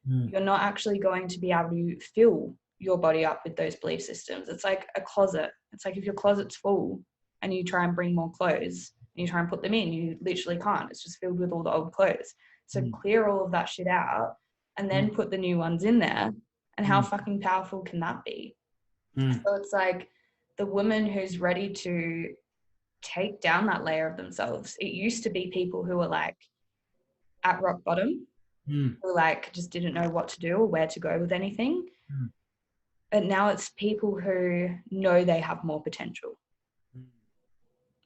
you're not actually going to be able to fill your body up with those belief systems. It's like a closet. It's like if your closet's full and you try and bring more clothes and you try and put them in, you literally can't. It's just filled with all the old clothes. So clear all of that shit out and then put the new ones in there. And how fucking powerful can that be? So it's like the woman who's ready to take down that layer of themselves. It used to be people who were like at rock bottom, who like just didn't know what to do or where to go with anything. But now it's people who know they have more potential.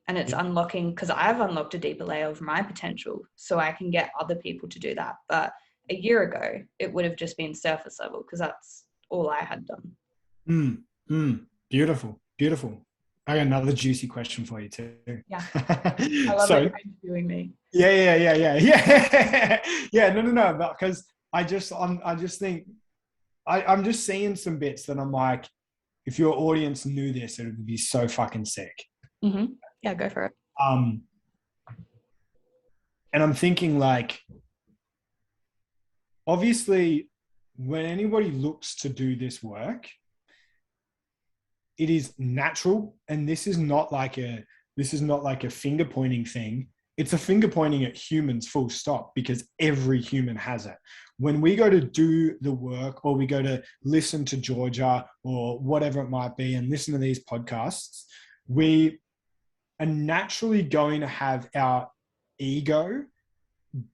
And it's unlocking, because I've unlocked a deeper layer of my potential so I can get other people to do that. But a year ago, it would have just been surface level because that's all I had done. Beautiful. I got another juicy question for you too. Yeah. I love it interviewing me. Yeah. Yeah, no. Because I just think I'm just seeing some bits that I'm like, if your audience knew this, it would be so fucking sick. Mm-hmm. Yeah, go for it. Um, and I'm thinking like, obviously, when anybody looks to do this work, it is natural, and this is not like a finger pointing thing. It's a finger pointing at humans, full stop, because every human has it. When we go to do the work, or we go to listen to Georgia or whatever it might be and listen to these podcasts, we are naturally going to have our ego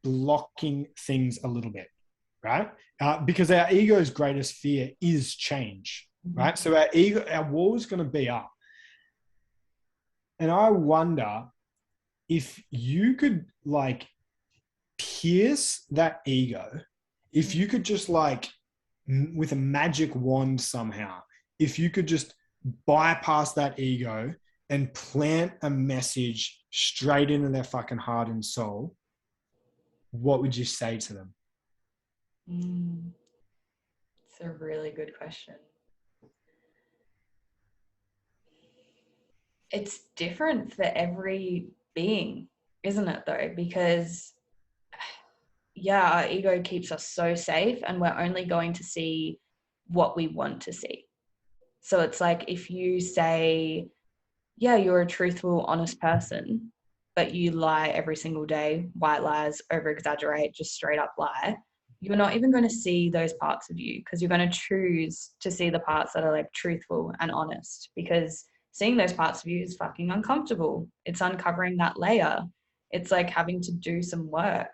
blocking things a little bit, right? Because our ego's greatest fear is change, right? So our wall is going to be up. And I wonder if you could like pierce that ego, if you could just like with a magic wand somehow, if you could just bypass that ego and plant a message straight into their fucking heart and soul, what would you say to them? It's a really good question. It's different for every being, isn't it, though? Because, yeah, our ego keeps us so safe, and we're only going to see what we want to see. So it's like if you say, yeah, you're a truthful, honest person, but you lie every single day, white lies, over exaggerate, just straight up lie, you're not even going to see those parts of you, because you're going to choose to see the parts that are like truthful and honest, because seeing those parts of you is fucking uncomfortable. It's uncovering that layer. It's like having to do some work.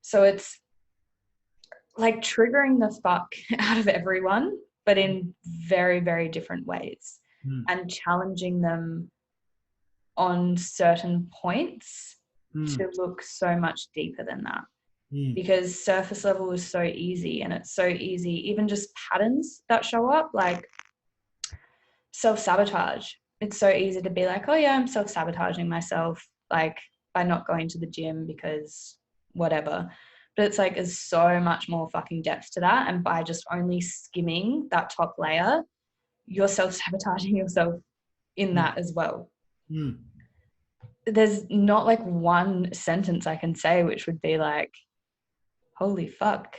So it's like triggering the fuck out of everyone, but in very, very different ways, and challenging them on certain points to look so much deeper than that. Because surface level is so easy, and it's so easy, even just patterns that show up, like self-sabotage. It's so easy to be like, oh yeah, I'm self-sabotaging myself, like by not going to the gym because whatever. But it's like there's so much more fucking depth to that, and by just only skimming that top layer, you're self-sabotaging yourself in that as well. There's not like one sentence I can say which would be like, holy fuck,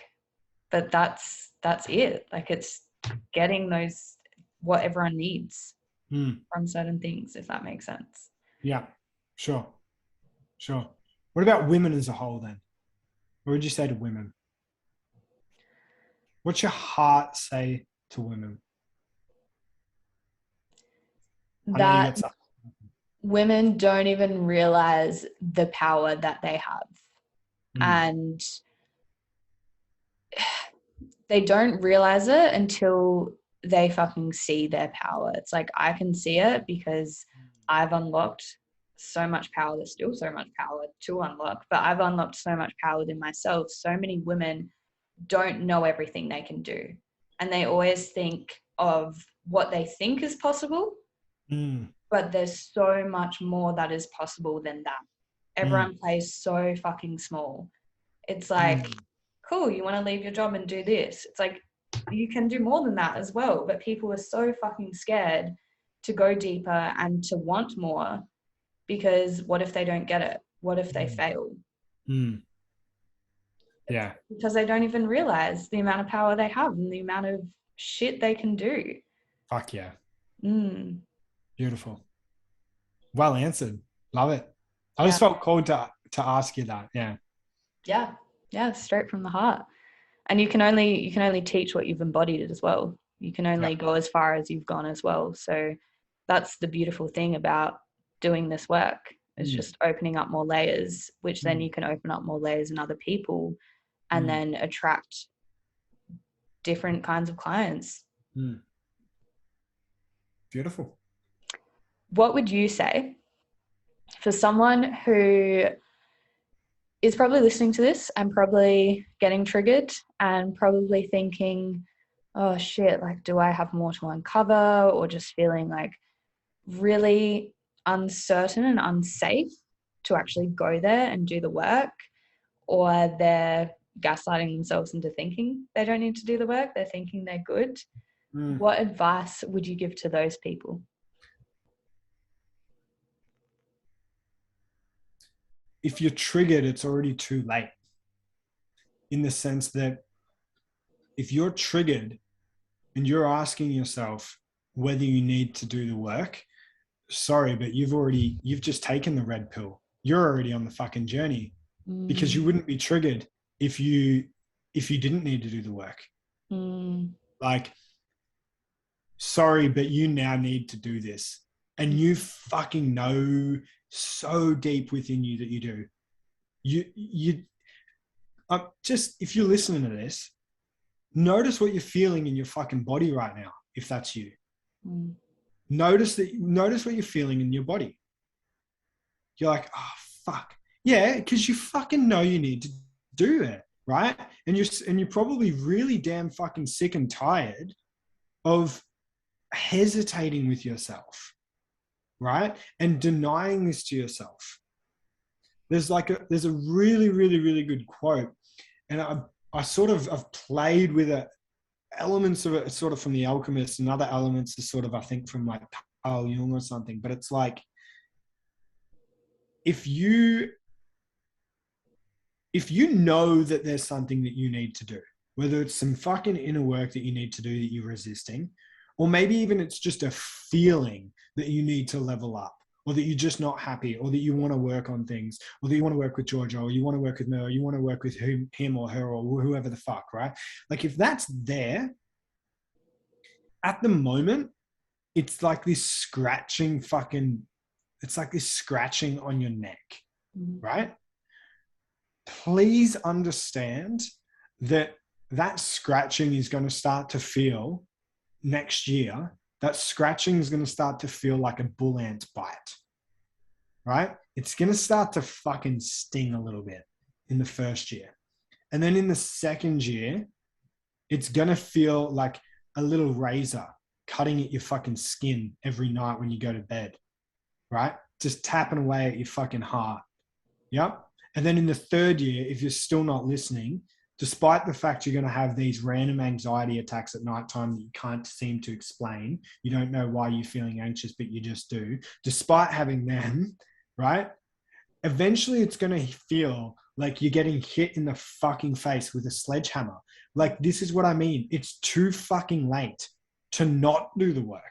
but that's it. Like it's getting those what everyone needs from certain things, if that makes sense. Yeah, sure. What about women as a whole then? What would you say to women? What's your heart say to women? That women don't even realize the power that they have. And they don't realize it until they fucking see their power. It's like I can see it because I've unlocked so much power. There's still so much power to unlock, but I've unlocked so much power within myself. So many women don't know everything they can do, and they always think of what they think is possible, but there's so much more that is possible than that. Everyone plays so fucking small. It's like, cool, you want to leave your job and do this. It's like, you can do more than that as well, but people are so fucking scared to go deeper and to want more, because what if they don't get it? What if they fail? Yeah. Because they don't even realize the amount of power they have and the amount of shit they can do. Fuck yeah. Beautiful. Well answered. Love it. I just felt called to ask you that. Yeah, straight from the heart. And you can only teach what you've embodied as well. You can only go as far as you've gone as well. So that's the beautiful thing about doing this work, is just opening up more layers, which then you can open up more layers in other people, and then attract different kinds of clients. Beautiful. What would you say for someone who is probably listening to this and probably getting triggered and probably thinking, oh shit, like, do I have more to uncover? Or just feeling like really uncertain and unsafe to actually go there and do the work? Or they're, gaslighting themselves into thinking they don't need to do the work. They're thinking they're good. Mm. What advice would you give to those people? If you're triggered, it's already too late, in the sense that if you're triggered and you're asking yourself whether you need to do the work, sorry, but you've just taken the red pill. You're already on the fucking journey, because you wouldn't be triggered if you didn't need to do the work. Like, sorry, but you now need to do this. And you fucking know so deep within you that you do. You just, if you're listening to this, notice what you're feeling in your fucking body right now, if that's you. Notice what you're feeling in your body. You're like, oh, fuck. Yeah, because you fucking know you need to do it, right? And you're probably really damn fucking sick and tired of hesitating with yourself, right? And denying this to yourself. There's a really, really, really good quote. And I sort of, I've played with it, elements of it sort of from The Alchemist, and other elements are sort of, I think, from like Carl Jung or something. But it's like, if you know that there's something that you need to do, whether it's some fucking inner work that you need to do that you're resisting, or maybe even it's just a feeling that you need to level up, or that you're just not happy, or that you want to work on things, or that you want to work with Georgia, or you want to work with me, or you want to work with him or her or whoever the fuck, right? Like, if that's there, at the moment, it's like this scratching on your neck, right? Please understand that scratching is going to start to feel next year. That scratching is going to start to feel like a bull ant bite, right? It's going to start to fucking sting a little bit in the first year. And then in the second year, it's going to feel like a little razor cutting at your fucking skin every night when you go to bed, right? Just tapping away at your fucking heart. Yep. And then in the third year, if you're still not listening, despite the fact you're going to have these random anxiety attacks at nighttime that you can't seem to explain, you don't know why you're feeling anxious, but you just do. Despite having them, right? Eventually it's going to feel like you're getting hit in the fucking face with a sledgehammer. Like, this is what I mean. It's too fucking late to not do the work.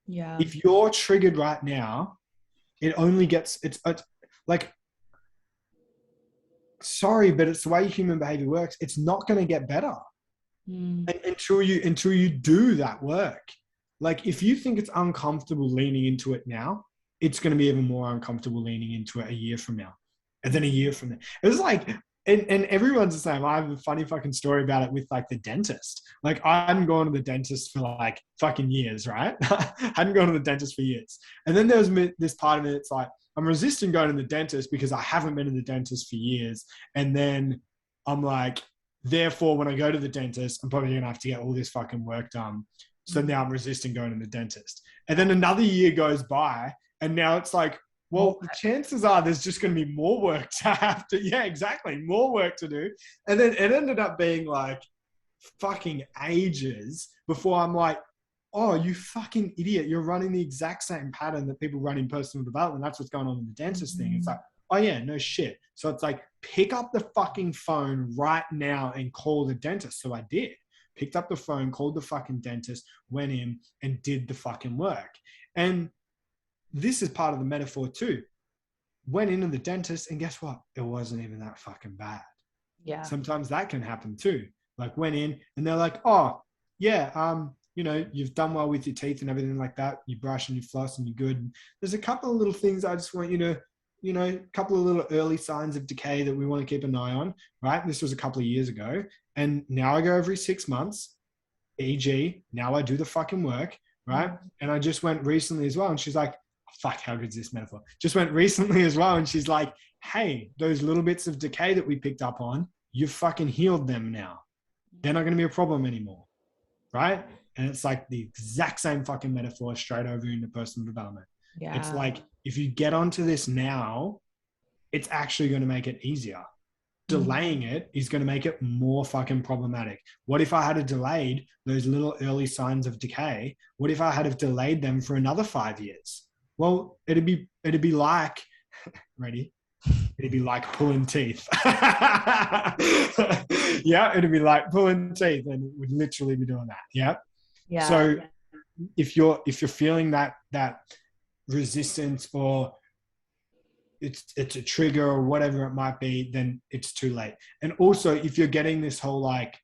Yeah. If you're triggered right now, it only gets, it's like, sorry, but it's the way human behavior works. It's not going to get better until you do that work. Like, if you think it's uncomfortable leaning into it now, it's going to be even more uncomfortable leaning into it a year from now, and then a year from there. It was like, and everyone's the same. I have a funny fucking story about it with like the dentist. Like, I hadn't gone to the dentist for like fucking years, right? Hadn't gone to the dentist for years. And then there was this part of it. It's like, I'm resisting going to the dentist because I haven't been to the dentist for years. And then I'm like, therefore, when I go to the dentist, I'm probably going to have to get all this fucking work done. So now I'm resisting going to the dentist. And then another year goes by, and now it's like, well, the chances are there's just going to be more work to have to, yeah, exactly, more work to do. And then it ended up being like fucking ages before I'm like, oh, you fucking idiot. You're running the exact same pattern that people run in personal development. That's what's going on in the dentist thing. It's like, oh yeah, no shit. So it's like, pick up the fucking phone right now and call the dentist. So I did. Picked up the phone, called the fucking dentist, went in and did the fucking work. And this is part of the metaphor too. Went into the dentist, and guess what? It wasn't even that fucking bad. Yeah. Sometimes that can happen too. Like, went in and they're like, oh yeah, you know, you've done well with your teeth and everything like that. You brush and you floss and you're good. There's a couple of little things I just want you to, you know, a couple of little early signs of decay that we want to keep an eye on, right? This was a couple of years ago. And now I go every 6 months, e.g. now I do the fucking work, right? And I just went recently as well. And she's like, fuck, how good is this metaphor? Just went recently as well. And she's like, hey, those little bits of decay that we picked up on, you've fucking healed them now. They're not going to be a problem anymore, right? And it's like the exact same fucking metaphor straight over into personal development. Yeah. It's like, if you get onto this now, it's actually going to make it easier. delaying it is going to make it more fucking problematic. What if I had delayed those little early signs of decay? What if I had delayed them for another 5 years? Well, it'd be like, ready? It'd be like pulling teeth. Yeah, it'd be like pulling teeth, and it would literally be doing that. Yeah. Yeah. So if you're feeling that resistance, or it's a trigger or whatever it might be, then it's too late. And also, if you're getting this whole like,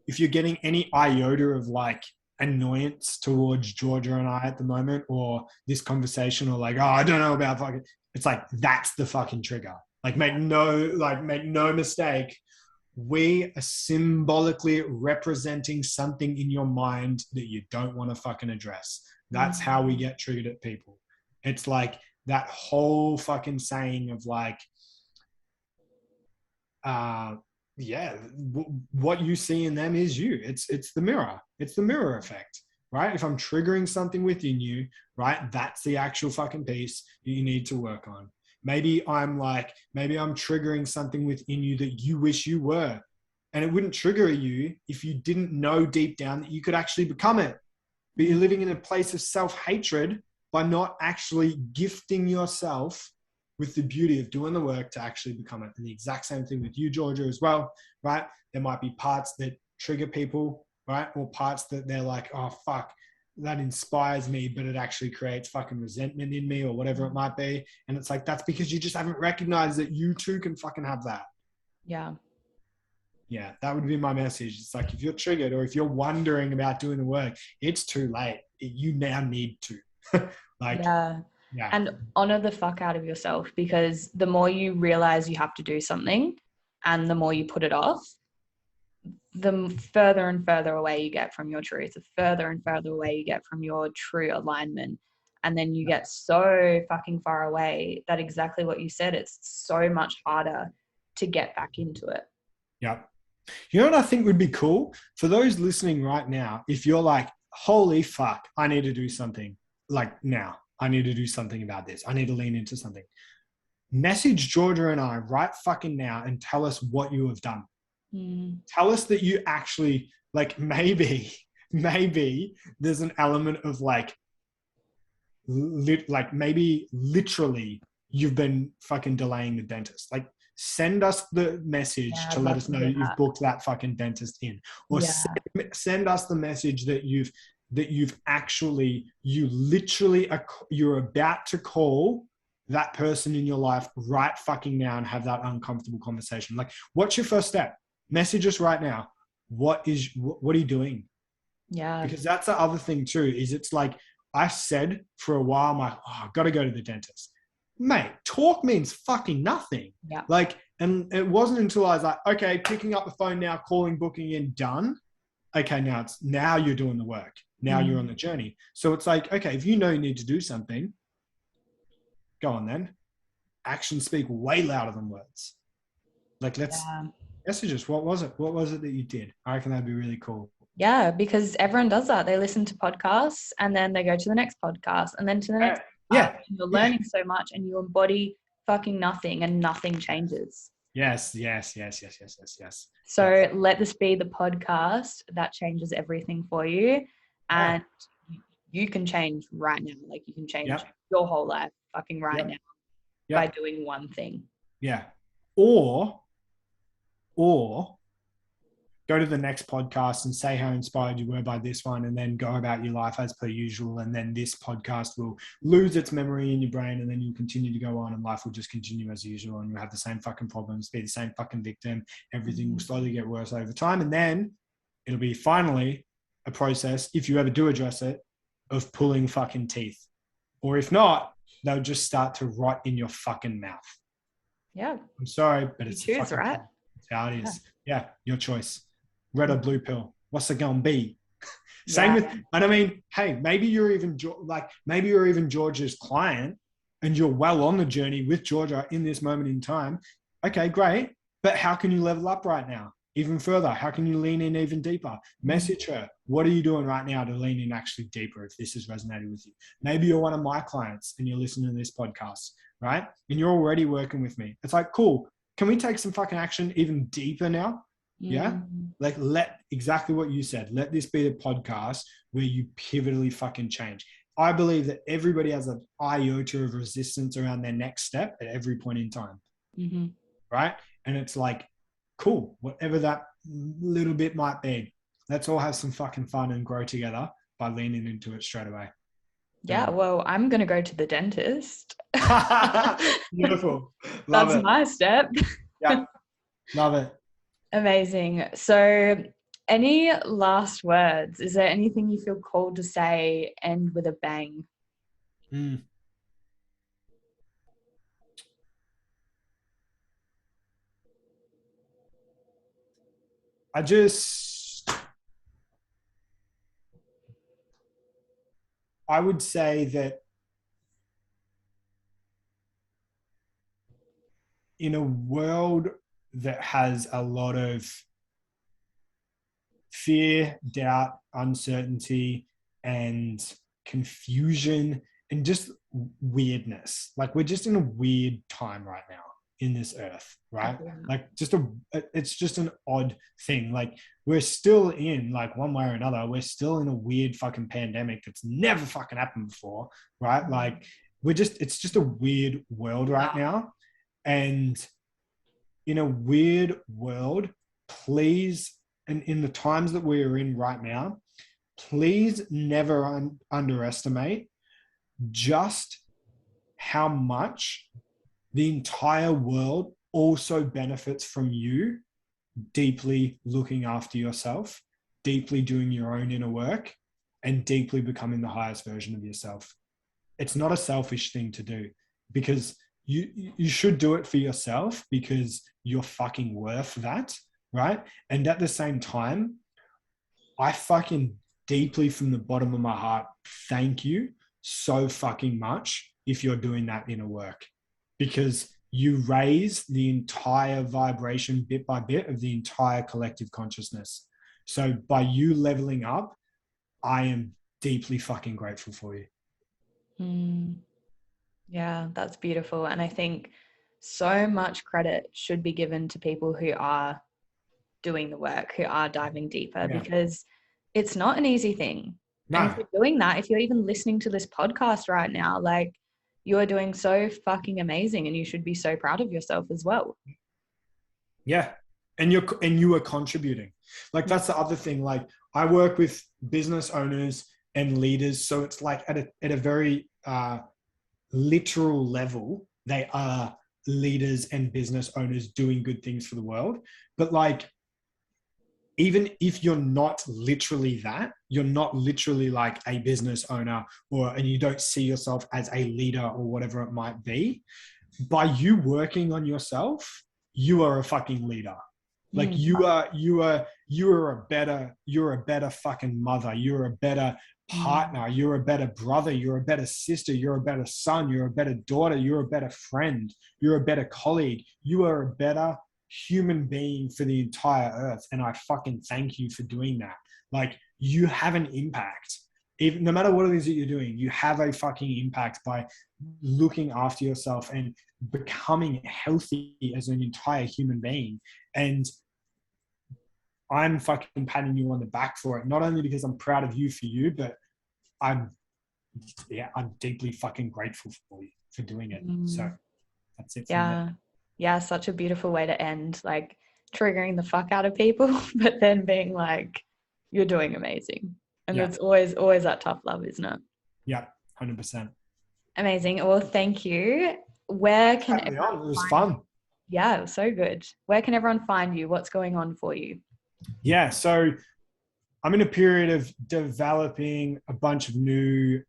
if you're getting any iota of like annoyance towards Georgia and I at the moment, or this conversation, or like, oh, I don't know about fucking, it's like, that's the fucking trigger. Like, make no mistake. We are symbolically representing something in your mind that you don't want to fucking address. That's how we get triggered at people. It's like that whole fucking saying of like, what you see in them is you. It's the mirror. It's the mirror effect, right? If I'm triggering something within you, right, that's the actual fucking piece that you need to work on. Maybe I'm triggering something within you that you wish you were. And it wouldn't trigger you if you didn't know deep down that you could actually become it. But you're living in a place of self-hatred by not actually gifting yourself with the beauty of doing the work to actually become it. And the exact same thing with you, Georgia, as well, right? There might be parts that trigger people, right? Or parts that they're like, oh, fuck, that inspires me, but it actually creates fucking resentment in me, or whatever it might be. And it's like, that's because you just haven't recognized that you too can fucking have that. Yeah. Yeah, that would be my message. It's like, if you're triggered, or if you're wondering about doing the work, it's too late. You now need to. Like, yeah. And honor the fuck out of yourself, because the more you realize you have to do something and the more you put it off, the further and further away you get from your truth, the further and further away you get from your true alignment. And then you get so fucking far away that exactly what you said, it's so much harder to get back into it. Yeah. You know what I think would be cool for those listening right now? If you're like, holy fuck, I need to do something, like now. I need to do something about this. I need to lean into something. Message Georgia and I right fucking now and tell us what you have done. Tell us that you actually, like, maybe there's an element of like maybe literally you've been fucking delaying the dentist. Like, send us the message to let us know that you've booked that fucking dentist in, or send us the message that you're about to call that person in your life right fucking now and have that uncomfortable conversation. Like, what's your first step? Message us right now. What are you doing? Yeah. Because that's the other thing too, is it's like, I said for a while, I'm like, oh, I've got to go to the dentist. Mate, talk means fucking nothing. Yeah. Like, and it wasn't until I was like, okay, picking up the phone now, calling, booking in, done. Okay, now you're doing the work. Now you're on the journey. So it's like, okay, if you know you need to do something, go on then. Actions speak way louder than words. Like, let's message us. What was it? What was it that you did? I reckon that'd be really cool. Yeah, because everyone does that. They listen to podcasts and then they go to the next podcast and then to the next. Yeah. And you're learning so much and you embody fucking nothing and nothing changes. Yes. So let this be the podcast that changes everything for you. And you can change right now. Like, you can change your whole life fucking right now by doing one thing. Yeah. Or go to the next podcast and say how inspired you were by this one, and then go about your life as per usual. And then this podcast will lose its memory in your brain, and then you'll continue to go on, and life will just continue as usual, and you'll have the same fucking problems, be the same fucking victim. Everything will slowly get worse over time. And then it'll be finally a process, if you ever do address it, of pulling fucking teeth. Or if not, they'll just start to rot in your fucking mouth. Yeah. I'm sorry, but it's choose, right? It's how it is. Yeah, your choice. Red or blue pill. What's it gonna be? Same with, and I mean, hey, maybe you're even Georgia's client, and you're well on the journey with Georgia in this moment in time. Okay, great. But how can you level up right now? Even further, how can you lean in even deeper? Message her. What are you doing right now to lean in actually deeper if this has resonated with you? Maybe you're one of my clients and you're listening to this podcast, right? And you're already working with me. It's like, cool. can we take some fucking action even deeper now? Yeah. Like, let exactly what you said. Let this be the podcast where you pivotally fucking change. I believe that everybody has an iota of resistance around their next step at every point in time. Mm-hmm. Right. And it's like, cool, whatever that little bit might be, let's all have some fucking fun and grow together by leaning into it straight away. Yeah, well, I'm going to go to the dentist. Beautiful. Love That's it. my step. Yeah. Love it. Amazing. So, any last words? Is there anything you feel called to say, end with a bang? I would say that in a world that has a lot of fear, doubt, uncertainty, and confusion, and just weirdness. Like, we're just in a weird time right now in this earth, right? Yeah. Like, it's just an odd thing. Like, we're still in, like, one way or another, we're still in a weird fucking pandemic that's never fucking happened before, right? Like, it's just a weird world right now. And in a weird world, please, and in the times that we are in right now, please never underestimate just how much the entire world also benefits from you deeply looking after yourself, deeply doing your own inner work, and deeply becoming the highest version of yourself. It's not a selfish thing to do, because you should do it for yourself, because you're fucking worth that, right? And at the same time, I fucking deeply from the bottom of my heart thank you so fucking much if you're doing that inner work, because you raise the entire vibration bit by bit of the entire collective consciousness. So by you leveling up, I am deeply fucking grateful for you. Yeah, that's beautiful. And I think so much credit should be given to people who are doing the work, who are diving deeper, because it's not an easy thing. No. And if you're doing that, if you're even listening to this podcast right now, like, you are doing so fucking amazing, and you should be so proud of yourself as well. Yeah. And you are contributing. Like, that's the other thing. Like, I work with business owners and leaders. So it's like at a very literal level, they are leaders and business owners doing good things for the world. But like, even if you're not literally that, you're not literally like a business owner, and you don't see yourself as a leader or whatever it might be, by you working on yourself, you are a fucking leader. Like, you're a better fucking mother. You're a better partner. You're a better brother. You're a better sister. You're a better son. You're a better daughter. You're a better friend. You're a better colleague. You are a better human being for the entire earth. And I fucking thank you for doing that. Like, you have an impact. Even, no matter what it is that you're doing, you have a fucking impact by looking after yourself and becoming healthy as an entire human being. And I'm fucking patting you on the back for it, not only because I'm proud of you for you, but I'm deeply fucking grateful for you for doing it. So that's it. Yeah, such a beautiful way to end, like, triggering the fuck out of people, but then being like, you're doing amazing. And it's always that tough love, isn't it? Yeah, 100%. Amazing. Well, thank you. Where can it was fun. Yeah, it was so good. Where can everyone find you? What's going on for you? Yeah, so I'm in a period of developing a bunch of new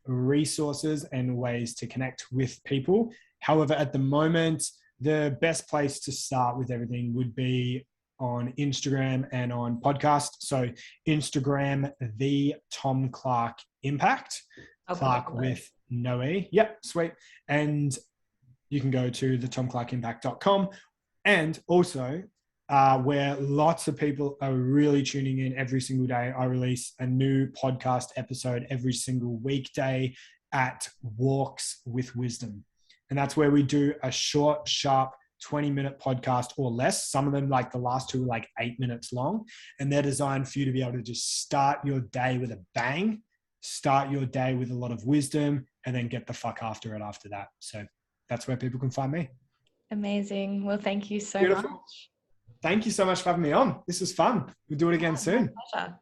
resources and ways to connect with people. However, at the moment, the best place to start with everything would be on Instagram and on podcast. So Instagram, the Tom Clark Impact, Clark with no E. Yep, sweet. And you can go to thetomclarkimpact.com. And also, where lots of people are really tuning in every single day, I release a new podcast episode every single weekday at Walks with Wisdom. And that's where we do a short, sharp 20-minute podcast or less. Some of them, like the last two, are like 8 minutes long, and they're designed for you to be able to just start your day with a bang, start your day with a lot of wisdom, and then get the fuck after it after that. So that's where people can find me. Amazing. Well, thank you so Beautiful. much. Thank you so much for having me on. This was fun. We'll do it again soon. My pleasure.